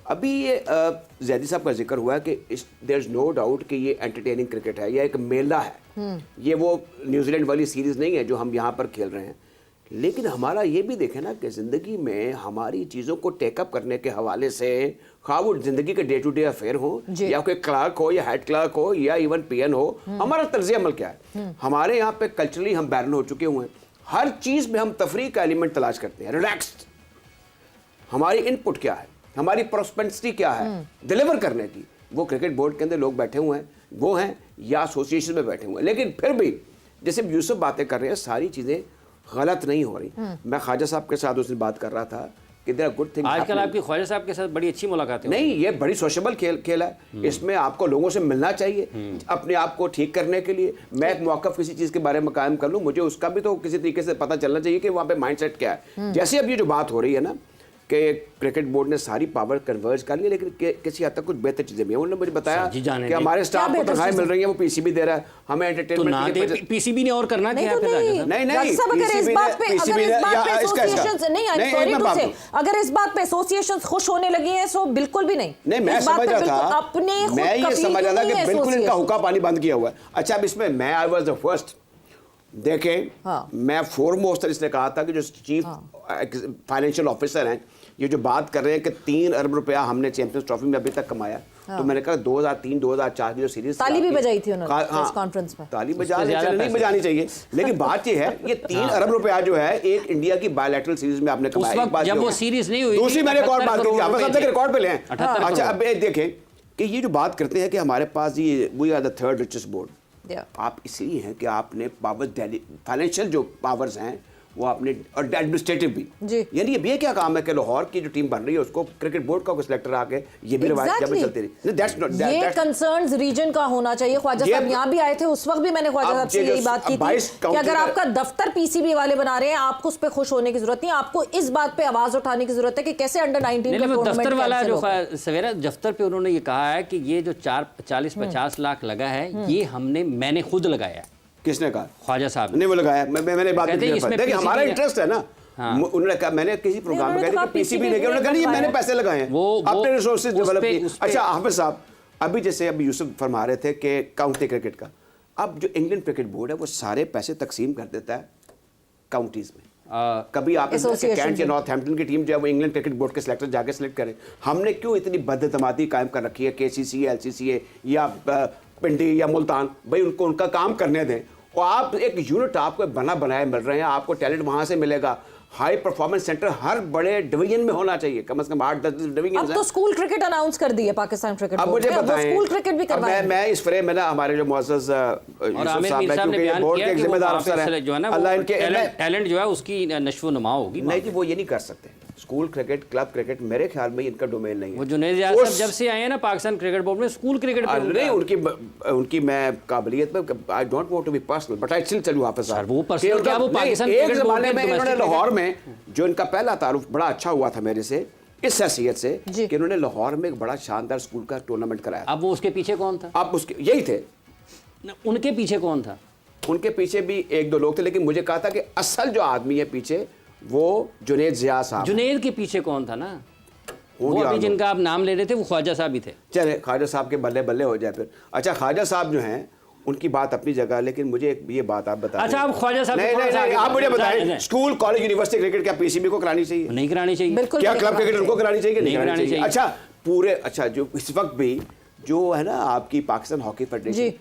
Speaker 3: अभी ये जैदी साहब का जिक्र हुआ कि देयर इज नो डाउट कि ये एंटरटेनिंग क्रिकेट है, ये एक मेला है, ये वो न्यूजीलैंड वाली सीरीज़ नहीं है जो हम यहाँ पर खेल रहे हैं। लेकिन हमारा ये भी देखें ना कि ज़िंदगी में हमारी चीज़ों को टेकअप करने के हवाले से, खा वो ज़िंदगी के डे टू डे अफेयर हो, या कोई क्लार्क हो, या हेड क्लार्क हो, या इवन पीएन हो, हमारा तर्ज अमल क्या है। हमारे यहाँ पे कल्चरली हम बैरन हो चुके हुए हैं, हर चीज़ में हम तफरीह का एलिमेंट तलाश करते हैं, रिलैक्स्ड। हमारी इनपुट क्या है, हमारी प्रोस्पेरिटी क्या है डिलीवर करने की, वो क्रिकेट बोर्ड के अंदर लोग बैठे हुए हैं, वो हैं, या एसोसिएशन में बैठे हुए हैं। लेकिन फिर भी जैसे यूसुफ बातें कर रहे हैं, सारी चीज़ें गलत नहीं हो रही। मैं ख्वाजा साहब के साथ उस दिन बात कर रहा था कि देयर आर गुड थिंग्स।
Speaker 2: आजकल आपकी ख्वाजा साहब के साथ बड़ी अच्छी मुलाकातें
Speaker 3: नहीं, ये बड़ी सोशेबल खेल है, इसमें आपको लोगों से मिलना चाहिए अपने आप को ठीक करने के लिए। मैं एक मौक़िफ़ किसी चीज़ के बारे में कायम कर लूँ, मुझे उसका भी तो किसी तरीके से पता चलना चाहिए कि वहाँ पे माइंडसेट क्या है। जैसे अब ये जो बात हो रही है ना कि क्रिकेट बोर्ड ने सारी पावर कन्वर्ज कर ली, लेकिन किसी हद तक कुछ बेहतर चीज़ें भी हैं। उन्होंने मुझे बताया कि हमारे स्टाफ को तनख्वाहें मिल रही हैं, वो पीसीबी दे रहा है हमें एंटरटेनमेंट।
Speaker 2: पीसीबी ने और करना क्या है?
Speaker 1: अगर इस बात पे एसोसिएशन खुश होने लगी हैं तो बिल्कुल भी नहीं।
Speaker 3: नहीं, मैं समझ रहा था, मैं ये समझ रहा था कि बिल्कुल इनका हुक्का पानी बंद किया हुआ है। अच्छा, अब इसमें मैं आई वाज द फर्स्ट। देखें, मैं फोरमोस्ट इसने कहा था कि जो चीफ फाइनेंशियल ऑफिसर हैं, ये जो बात कर रहे हैं कि 3 अरब रुपया हमने चैंपियंस ट्रॉफी में अभी तक कमाया, तो मैंने कहा 2003-2004 की जो सीरीज
Speaker 1: ताली भी बजाई थी उन्होंने प्रेस कॉन्फ्रेंस में।
Speaker 3: ताली नहीं बजानी चाहिए, लेकिन बात ये है, ये 3 अरब रुपया जो है एक इंडिया की बायलैटरल सीरीज में आपने कमाया।
Speaker 2: जब वो सीरीज नहीं हुई,
Speaker 3: दूसरी मैंने रिकॉर्ड बात की, आप सब रिकॉर्ड पे ले। अच्छा, अब देखें कि ये जो बात करते हैं कि हमारे पास ये we are the 3rd richest board, आप इसलिए हैं कि आपने पावर फाइनेंशियल जो पावर्स हैं वो आपने, और एडमिनिस्ट्रेटिव भी, यानी ये क्या काम है कि लाहौर की जो टीम बन रही है उसको क्रिकेट बोर्ड का सिलेक्टर आके ये भी रिवायत क्या चलती रही।
Speaker 1: ये कंसर्न्स रीजन का होना चाहिए। ख्वाजा साहब यहाँ भी आए थे, उस वक्त भी मैंने ख्वाजा साहब से यही बात की थी कि अगर आपका दफ्तर पीसीबी वाले बना रहे हैं, आपको उस पर खुश होने की जरूरत नहीं, आपको इस बात पे आवाज उठाने की जरूरत है कि कैसे अंडर-19 का टूर्नामेंट
Speaker 2: दफ्तर वाला जो सवेरा दफ्तर पे उन्होंने ये कहा है कि ये जो 40-50 लाख लगा है, ये मैंने खुद लगाया।
Speaker 3: किसने कहा?
Speaker 2: ख्वाजा साहब
Speaker 3: ने वो लगाया। मैंने बात की, देखिए हमारा इंटरेस्ट है ना। उन्होंने कहा, मैंने किसी प्रोग्राम में कहा कि पीसीबी ने, उन्होंने कहा ये मैंने पैसे लगाए हैं, अपने रिसोर्सेज डेवलप किए। अच्छा हाफिज साहब, अभी जैसे अभी यूसुफ फरमा रहे थे कि काउंटी क्रिकेट का, अब जो इंग्लैंड क्रिकेट बोर्ड है वो सारे पैसे तकसीम कर देता है काउंटीज में। कभी आप
Speaker 1: Association
Speaker 3: कैंट या
Speaker 1: से।
Speaker 3: नॉर्थहैम्पटन की टीम जो है वो इंग्लैंड क्रिकेट बोर्ड के सिलेक्टर जाके सिलेक्ट करें। हमने क्यों इतनी बदतमादी कायम कर रखी है KCCA, LCCA या पिंडी या मुल्तान? भाई उनको उनका काम करने दें। और आप एक यूनिट आपको बना बनाए मिल रहे हैं, आपको टैलेंट वहाँ से मिलेगा। हाई परफॉर्मेंस सेंटर हर बड़े डिवीजन में होना चाहिए, कम से कम 8-10 डिवीजन।
Speaker 1: अब तो स्कूल क्रिकेट अनाउंस कर दी है पाकिस्तान क्रिकेट
Speaker 3: अब
Speaker 1: बोर्ड
Speaker 3: मुझे
Speaker 1: ने, अब वो
Speaker 3: बताएं,
Speaker 1: स्कूल क्रिकेट भी
Speaker 3: अब
Speaker 1: करवाएंगे।
Speaker 3: मैं इस फ्रेम में ना हमारे जो मुअज़्ज़ज़
Speaker 2: और
Speaker 3: यूसुफ
Speaker 2: आमिर
Speaker 3: साहब
Speaker 2: मीर
Speaker 3: हैं,
Speaker 2: साहब ने
Speaker 3: क्योंकि ये
Speaker 2: बयान
Speaker 3: बोर्ड
Speaker 2: किया
Speaker 3: के
Speaker 2: कि वो
Speaker 3: जिम्मेदार
Speaker 2: वापस
Speaker 3: अफसर
Speaker 2: जो है ना
Speaker 3: हैं, अल्लाह इनके
Speaker 2: टैलेंट जो है उसकी नश्व नुमा होगी।
Speaker 3: नहीं जी, वो ये नहीं कर सकते। स्कूल क्रिकेट, क्लब क्रिकेट मेरे ख्याल में इनका डोमेन नहीं है।
Speaker 2: वो जुनैद याद साहब जब से आए हैं ना पाकिस्तान क्रिकेट बोर्ड में, स्कूल क्रिकेट पे
Speaker 3: नहीं, उनकी मैं काबिलियत में I don't want to be personal but I still tell you Hafiz साहब,
Speaker 2: वो personal क्या, वो पाकिस्तान
Speaker 3: एक
Speaker 2: क्रिकेट बोर्ड
Speaker 3: ज़माने
Speaker 2: के
Speaker 3: में इन्होंने
Speaker 2: domestic
Speaker 3: लाहौर में जो इनका पहला तारुफ बड़ा अच्छा हुआ था मेरे से इस हैसियत से
Speaker 1: जी।
Speaker 3: कि इन्होंने लाहौर में एक बड़ा शानदार स्कूल का टूर्नामेंट कराया।
Speaker 2: अब वो उसके पीछे कौन था?
Speaker 3: अब उसके यही थे,
Speaker 2: उनके पीछे कौन था?
Speaker 3: उनके पीछे भी एक दो लोग थे, लेकिन मुझे कहा था कि असल जो आदमी है पीछे वो जुनैद ज़िया साहब।
Speaker 2: जुनैद के पीछे कौन था ना? वो
Speaker 3: होंगे
Speaker 2: अभी
Speaker 3: आप
Speaker 2: जिनका आप नाम ले रहे थे वो ख्वाजा साहब ही थे।
Speaker 3: चले ख्वाजा साहब के बल्ले बल्ले हो जाए फिर। अच्छा, ख्वाजा साहब जो हैं उनकी बात अपनी जगह, लेकिन मुझे एक ये बात आप बता
Speaker 2: अच्छा, आप ख्वाजा साहब
Speaker 3: नहीं, आप मुझे बताएं, स्कूल कॉलेज यूनिवर्सिटी क्रिकेट क्या PCB को करानी चाहिए?
Speaker 2: नहीं करानी चाहिए।
Speaker 1: बिल्कुल
Speaker 3: क्या
Speaker 1: नहीं
Speaker 3: क्लब क्रिकेट
Speaker 1: करवाते।
Speaker 3: उनको करानी चाहिए? नहीं
Speaker 2: नहीं
Speaker 3: करानी
Speaker 2: करानी
Speaker 3: चाहिए।
Speaker 2: चाहिए।
Speaker 3: अच्छा पूरे, अच्छा जो इस वक्त भी जो है ना आपकी पाकिस्तान हॉकी फेडरेशन,
Speaker 1: जी।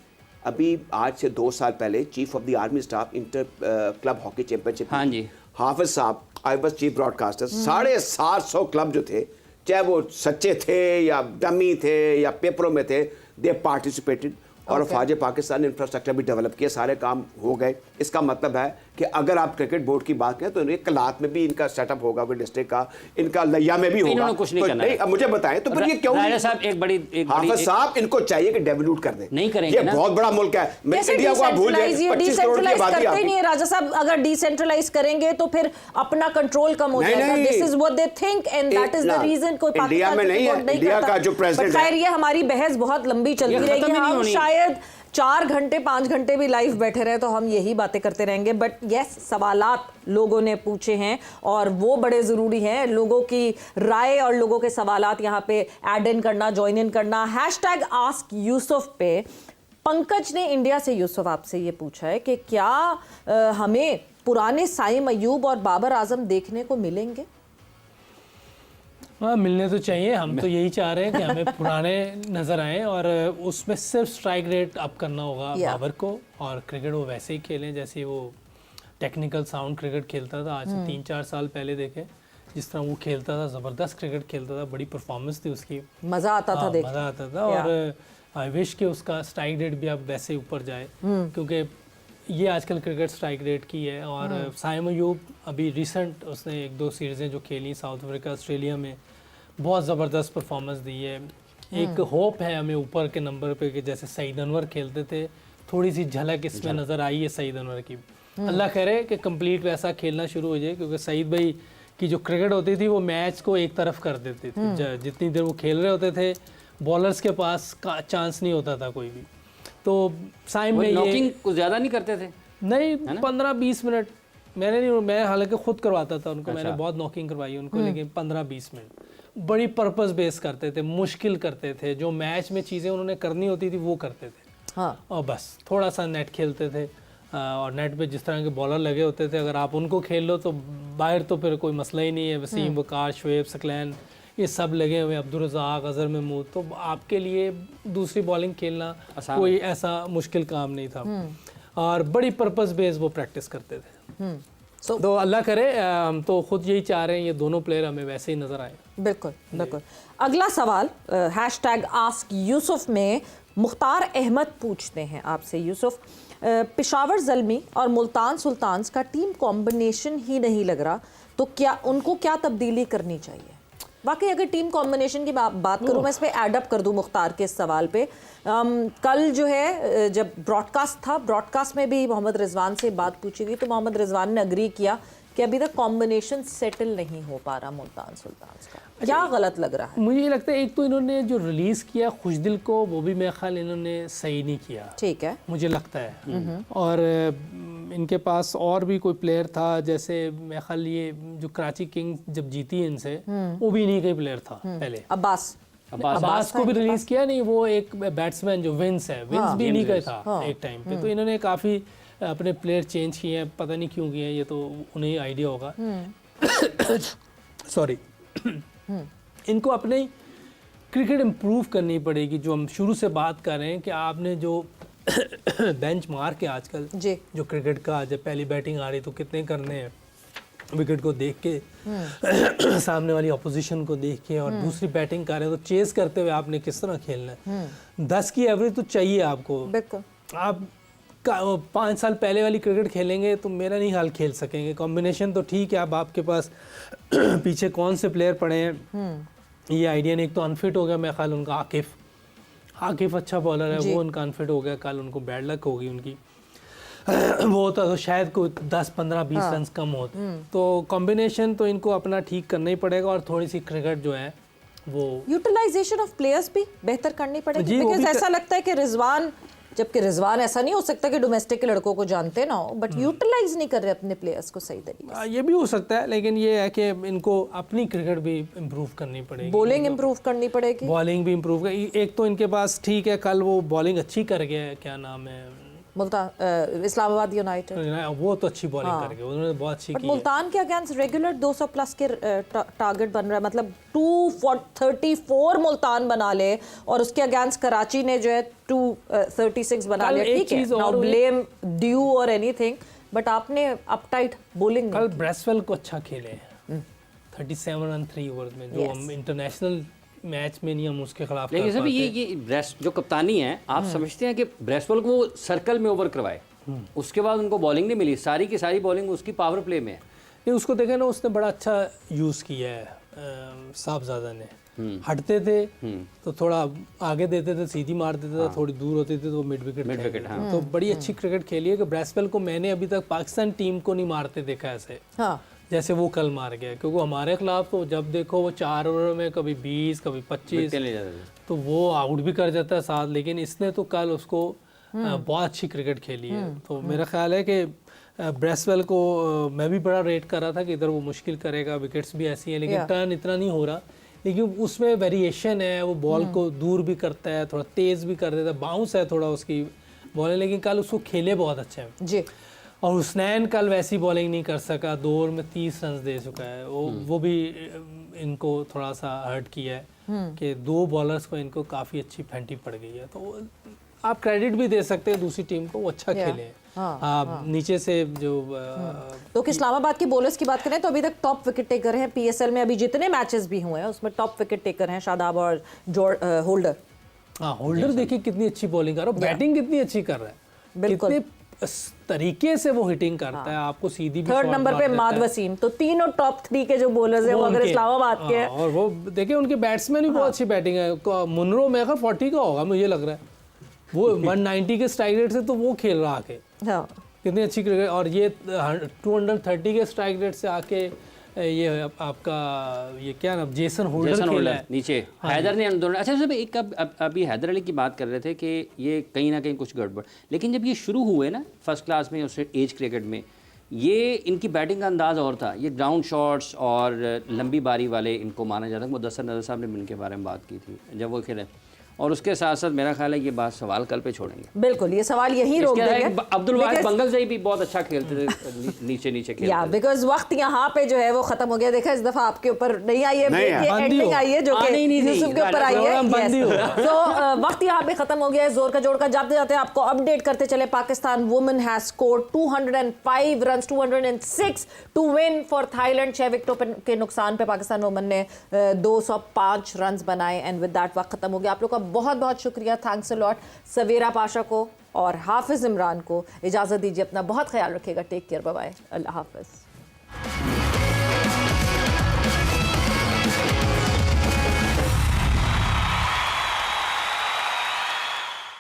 Speaker 3: अभी आज से 2 साल पहले chief of the army staff inter club hockey championship,
Speaker 2: हाँ जी,
Speaker 3: हाफिज साहब, I was chief broadcaster, 750 club जो थे, चाहे वो सच्चे थे या डमी थे या पेपरों में थे, दे पार्टिसिपेटेड। और फौज पाकिस्तान ने इंफ्रास्ट्रक्चर भी डेवलप किया, सारे काम हो गए। इसका मतलब है कि अगर आप क्रिकेट बोर्ड की बात करें तो ये कलात में भी इनका सेटअप होगा, वो डिस्ट्रिक्ट का, इनका लैया में भी होगा।
Speaker 2: इन्होंने कुछ नहीं
Speaker 3: तो
Speaker 2: करना
Speaker 3: नहीं,
Speaker 2: है।
Speaker 3: अब मुझे बताएं तो फिर ये क्यों
Speaker 2: राजा
Speaker 3: नहीं?
Speaker 2: साहब
Speaker 3: हाफिज साहब इनको चाहिए कि डेवलूट कर दें।
Speaker 2: नहीं करेंगे
Speaker 3: ये
Speaker 2: ना।
Speaker 3: बहुत बड़ा मुल्क है। मैं
Speaker 1: कैसे
Speaker 3: इंडिया को आप भूल जाए,
Speaker 1: डिसेंट्रलाइज,
Speaker 3: 25 करोड़ की
Speaker 1: डिसेंट्रलाइज
Speaker 3: आबादी
Speaker 1: करते ही
Speaker 3: आपकी।
Speaker 1: नहीं है राजा साहब। अगर डिसेंट्रलाइज करेंगे तो फिर अपना कंट्रोल कम हो
Speaker 3: नहीं,
Speaker 1: जाएगा।
Speaker 3: नहीं।
Speaker 1: This is what they think and that is the
Speaker 3: ना,
Speaker 1: रीजन कोई
Speaker 3: इंडिया
Speaker 1: पाकिस्तान
Speaker 3: में
Speaker 1: क्रिकेट
Speaker 3: नहीं है।
Speaker 1: बोर्ड नहीं
Speaker 3: इंडिया
Speaker 1: करता।
Speaker 3: का जो प्रेसिडेंट
Speaker 1: But खैर
Speaker 3: है,
Speaker 1: ये हमारी बहस बहुत लंबी चलती
Speaker 2: ये खत्म
Speaker 1: रहेगी।
Speaker 2: ही नहीं
Speaker 1: हम
Speaker 2: होनी।
Speaker 1: शायद 4 घंटे 5 घंटे भी लाइव बैठे रहे तो हम यही बातें करते रहेंगे। बट यस, सवालात लोगों ने पूछे हैं और वो बड़े ज़रूरी हैं। लोगों की राय और लोगों के सवालात यहाँ पे ऐड इन करना, ज्वाइन इन करना। #AskYusuf पे पंकज ने इंडिया से, यूसुफ आपसे ये पूछा है कि क्या हमें पुराने साइम अयूब और बाबर आजम देखने को मिलेंगे?
Speaker 4: हाँ, मिलने तो चाहिए। हम तो यही चाह रहे हैं कि हमें पुराने नज़र आए और उसमें सिर्फ स्ट्राइक रेट अप करना होगा बाबर को, और क्रिकेट वो वैसे ही खेलें जैसे वो टेक्निकल साउंड क्रिकेट खेलता था। आज से 3-4 साल पहले देखें जिस तरह वो खेलता था, ज़बरदस्त क्रिकेट खेलता था, बड़ी परफॉर्मेंस थी उसकी,
Speaker 1: मज़ा आता था देख,
Speaker 4: मज़ा आता था। और आई विश कि उसका स्ट्राइक रेट भी अब वैसे ऊपर जाए, क्योंकि ये आजकल क्रिकेट स्ट्राइक रेट की है। और साइम अयूब अभी रिसेंट उसने 1-2 सीरीज़ें जो खेली साउथ अफ्रीका, ऑस्ट्रेलिया में, बहुत ज़बरदस्त परफॉर्मेंस दी है। एक होप है हमें ऊपर के नंबर पे कि जैसे सईद अनवर खेलते थे, थोड़ी सी झलक इसमें नज़र आई है सईद अनवर की। अल्लाह करे कि कंप्लीट वैसा खेलना शुरू हो जाए, क्योंकि सईद भाई की जो क्रिकेट होती थी वो मैच को एक तरफ कर देती थी। जितनी देर वो खेल रहे होते थे बॉलर्स के पास का चांस नहीं होता था कोई भी। तो साइम में
Speaker 2: नॉकिंग कुछ ज़्यादा नहीं करते थे?
Speaker 4: नहीं, 15-20 मिनट मैंने नहीं, मैं हालांकि खुद करवाता था उनको। मैंने बहुत नॉकिंग करवाई उनको, लेकिन 15-20 मिनट बड़ी पर्पस बेस करते थे, मुश्किल करते थे। जो मैच में चीज़ें उन्होंने करनी होती थी वो करते थे।
Speaker 1: हाँ।
Speaker 4: और बस थोड़ा सा नेट खेलते थे, और नेट पे जिस तरह के बॉलर लगे होते थे अगर आप उनको खेल लो तो बाहर तो फिर कोई मसला ही नहीं है। वसीम, वकार, शुएब, सकलैन, ये सब लगे हुए, अब्दुल रज़ाक, अज़हर महमूद, तो आपके लिए दूसरी बॉलिंग खेलना कोई ऐसा मुश्किल काम नहीं था। और बड़ी पर्पस बेस वो प्रैक्टिस करते थे। तो अल्लाह करे, हम तो खुद यही चाह रहे हैं ये दोनों प्लेयर हमें वैसे ही नज़र आए।
Speaker 1: बिल्कुल बिल्कुल। अगला सवाल #AskYusuf में मुख्तार अहमद पूछते हैं आपसे। यूसुफ, पेशावर ज़ल्मी और मुल्तान सुल्तान्स का टीम कॉम्बिनेशन ही नहीं लग रहा, तो क्या उनको क्या तब्दीली करनी चाहिए? वाकई अगर टीम कॉम्बिनेशन की बात करूँ, मैं इस पर एडअप कर दूँ मुख्तार के इस सवाल पे। कल जो है जब ब्रॉडकास्ट था, ब्रॉडकास्ट में भी मोहम्मद रिजवान से बात पूछी गई तो मोहम्मद रिजवान ने अग्री किया कि अभी तक कॉम्बिनेशन सेटल नहीं हो पा रहा मुल्तान सुल्तान्स का। क्या गलत लग रहा है?
Speaker 4: मुझे ये लगता है एक तो इन्होंने जो रिलीज़ किया खुशदिल को, वो भी मेरे ख्याल इन्होंने सही नहीं किया,
Speaker 1: ठीक है,
Speaker 4: मुझे लगता है। और इनके पास और भी कोई प्लेयर था, जैसे मेरे ख्याल ये जो कराची किंग्स जब जीती इनसे, वो भी इन्हीं का ही प्लेयर था पहले, अब्बास को भी रिलीज़ किया नहीं। वो एक बैट्समैन जो विंस है, विंस भी इन्हीं का था एक टाइम पे। तो इन्होंने काफ़ी अपने प्लेयर चेंज किए हैं, पता नहीं क्यों किए हैं, ये तो उन्हें आइडिया होगा। सॉरी। इनको अपने क्रिकेट इम्प्रूव करनी पड़ेगी। जो हम शुरू से बात कर रहे हैं कि आपने जो बेंच मार्क है आजकल
Speaker 1: जी,
Speaker 4: जो क्रिकेट का, जब पहली बैटिंग आ रही तो कितने करने हैं विकेट को देख के सामने वाली अपोजिशन को देख के, और दूसरी बैटिंग कर रहे हैं तो चेस करते हुए आपने किस तरह खेलना है। 10 की एवरेज तो चाहिए आपको।
Speaker 1: बिल्कुल।
Speaker 4: आप 5 साल पहले वाली क्रिकेट खेलेंगे तो मेरा नहीं हाल खेल सकेंगे। कॉम्बिनेशन तो ठीक है, अब आपके पास पीछे कौन से प्लेयर पड़े हैं ये आइडिया नहीं। एक तो अनफिट हो गया मेरा ख्याल उनका आकिफ अच्छा बॉलर है, वो उनका अनफिट हो गया, कल उनको बैड लक होगी उनकी। वो होता तो शायद कोई 10, 15, 20 रन कम होते। तो कॉम्बिनेशन तो इनको अपना ठीक करना ही पड़ेगा, और थोड़ी सी क्रिकेट जो है वो
Speaker 1: यूटिलाइजेशन ऑफ प्लेयर्स भी बेहतर करनी पड़ेगी।
Speaker 4: जी, वो
Speaker 1: बिकॉज
Speaker 4: भी
Speaker 1: ऐसा लगता है कि रिजवान, जबकि रिजवान ऐसा नहीं हो सकता कि डोमेस्टिक के लड़कों को जानते ना हो, बट यूटिलाइज नहीं कर रहे अपने प्लेयर्स को सही तरीके से।
Speaker 4: ये भी हो सकता है, लेकिन ये है कि इनको अपनी क्रिकेट भी इम्प्रूव करनी पड़ेगी।
Speaker 1: बॉलिंग इंप्रूव करनी पड़ेगी,
Speaker 4: बॉलिंग भी इम्प्रूव। एक तो इनके पास ठीक है, कल वो बॉलिंग अच्छी कर गया है, क्या नाम है,
Speaker 1: मुल्तान इस्लामाबाद यूनाइटेड,
Speaker 4: वो तो अच्छी बॉलिंग कर गया, उन्होंने बहुत अच्छी
Speaker 1: बट
Speaker 4: की है।
Speaker 1: मुल्तान के अगेंस्ट रेगुलर 200 प्लस के टारगेट बन रहा है। मतलब 234 मुल्तान बना ले, और उसके अगेंस्ट कराची ने जो है 236 बना
Speaker 4: कल
Speaker 1: लिया।
Speaker 4: एक
Speaker 1: ठीक है,
Speaker 4: चीज़
Speaker 1: नाउ
Speaker 4: और हुई।
Speaker 1: ब्लेम ड्यू और एनीथिंग, बट आपने अपटाइट बॉलिंग
Speaker 4: कल ब्रेसवेल को अच्छा खेले हैं 37 रन 3 ओवर में, जो हम इंटरनेशनल मैच में नहीं हम उसके खिलाफ
Speaker 2: लेकिन
Speaker 4: कर
Speaker 2: सभी
Speaker 4: पाते।
Speaker 2: ये ब्रेस्ट जो कप्तानी है, आप समझते हैं कि ब्रेसवेल को वो सर्कल में ओवर करवाए, उसके बाद उनको बॉलिंग नहीं मिली, सारी की सारी बॉलिंग उसकी पावर प्ले में है।
Speaker 4: नहीं, उसको देखे ना, उसने बड़ा अच्छा यूज़ किया है साहबजादा ने। हटते थे तो थोड़ा आगे देते थे, सीधी मार देते थे, थोड़ी दूर होती थी तो मिड विकेट। तो बड़ी अच्छी क्रिकेट खेली है कि ब्रेसवेल को मैंने अभी तक पाकिस्तान टीम को नहीं मारते देखा ऐसे,
Speaker 1: हाँ,
Speaker 4: जैसे वो कल मार गया। क्योंकि हमारे खिलाफ तो जब देखो वो 4 ओवर में कभी 20, कभी 25,
Speaker 2: ले जाते थे।
Speaker 4: तो वो आउट भी कर जाता है साथ। लेकिन इसने तो कल उसको बहुत अच्छी क्रिकेट खेली है। तो मेरा ख्याल है कि ब्रेसवेल को मैं भी बड़ा रेट कर रहा था कि इधर वो मुश्किल करेगा, विकेट्स भी ऐसी हैं, लेकिन टर्न इतना नहीं हो रहा। लेकिन उसमें वेरिएशन है, वो बॉल को दूर भी करता है, थोड़ा तेज़ भी कर देता है, बाउंस है थोड़ा उसकी बॉल, लेकिन कल उसको खेले बहुत अच्छे हैं
Speaker 1: जी।
Speaker 4: और हुसनैन कल वैसी बॉलिंग नहीं कर सका, 2 ओवर में 30 रन दे चुका है। वो भी इनको थोड़ा सा हर्ट किया है कि 2 बॉलर्स को इनको काफ़ी अच्छी फेंटी पड़ गई है। तो आप क्रेडिट भी दे सकते हैं दूसरी टीम को, वो अच्छा खेले हैं। हाँ, नीचे से जो
Speaker 1: तो इस्लामाबाद की बॉलर्स की बात करें तो अभी तक टॉप विकेट टेकर हैं पीएसएल में। अभी जितने मैचेस भी हुए हैं उसमें टॉप विकेट टेकर हैं शादाब और होल्डर।
Speaker 4: हाँ, होल्डर देखिए कितनी अच्छी बॉलिंग कर रहा है, बैटिंग कितनी अच्छी कर रहा है,
Speaker 1: बिल्कुल।
Speaker 4: कितने तरीके से वो हिटिंग करता है, आपको सीधी भी
Speaker 1: 3rd
Speaker 4: shot
Speaker 1: नंबर
Speaker 4: मार
Speaker 1: पे
Speaker 4: देता
Speaker 1: माद
Speaker 4: है।
Speaker 1: वसीम। तो तीनों टॉप 3 के जो बॉलर्स हैं वो अगर
Speaker 4: उनके-
Speaker 1: इस्लामाबाद के हैं,
Speaker 4: और वो देखिए उनके बैट्समैन भी बहुत अच्छी बैटिंग है। मुनरो मेरे ख्याल 40 का होगा मुझे लग रहा है, वो 190 के स्ट्राइक रेट से तो वो खेल रहा आके,
Speaker 1: हाँ,
Speaker 4: कितनी अच्छी क्रिकेट। और ये 230 के स्ट्राइक रेट से आके ये आपका ये क्या नाम, जेसन होल्डर खेला है
Speaker 2: नीचे हैदर ने दोनों। अच्छा सब एक अभी हैदर अली की बात कर रहे थे कि ये कहीं ना कहीं कुछ गड़बड़, लेकिन जब ये शुरू हुए ना फर्स्ट क्लास में उस एज क्रिकेट में, ये इनकी बैटिंग का अंदाज़ और था। ये ग्राउंड शॉट्स और लंबी बारी वाले इनको माना जाता है। मुदस्सर नज़र साहब ने इनके बारे में बात की थी जब वो खेले। और उसके साथ साथ मेरा ख्याल है ये बात सवाल कल पे छोड़ेंगे।
Speaker 1: बिल्कुल, ये सवाल यहीं रोक देंगे।
Speaker 2: अब्दुल वाहिद बंगल से भी बहुत अच्छा खेलते थे, नीचे नीचे खेलते
Speaker 1: या
Speaker 2: थे।
Speaker 1: बिकॉज वक्त यहाँ पे जो है वो खत्म हो गया। देखा इस दफा आपके ऊपर नहीं आई है,
Speaker 3: नहीं है।
Speaker 1: एंडिंग आई है जो कि
Speaker 2: नहीं,
Speaker 1: यूसुफ के ऊपर आई है।
Speaker 4: प्रोग्राम बंद ही
Speaker 1: Yes. तो वक्त यहाँ पे खत्म हो गया है। जोर का जोड़ का जाते जाते आपको अपडेट करते चले, Pakistan women has scored 205 runs, 206 to win for Thailand. 6 विकेटों के नुकसान पे पाकिस्तान वुमेन ने 205 रन्स बनाए। एंड विद दैट वक्त खत्म हो गया। आप लोग का बहुत बहुत शुक्रिया, थैंक्स अ लॉट। सवेरा पाशा को और हाफिज इमरान को इजाज़त दीजिए। अपना बहुत ख्याल रखिएगा। टेक केयर, बाय बाय, अल्लाह हाफिज।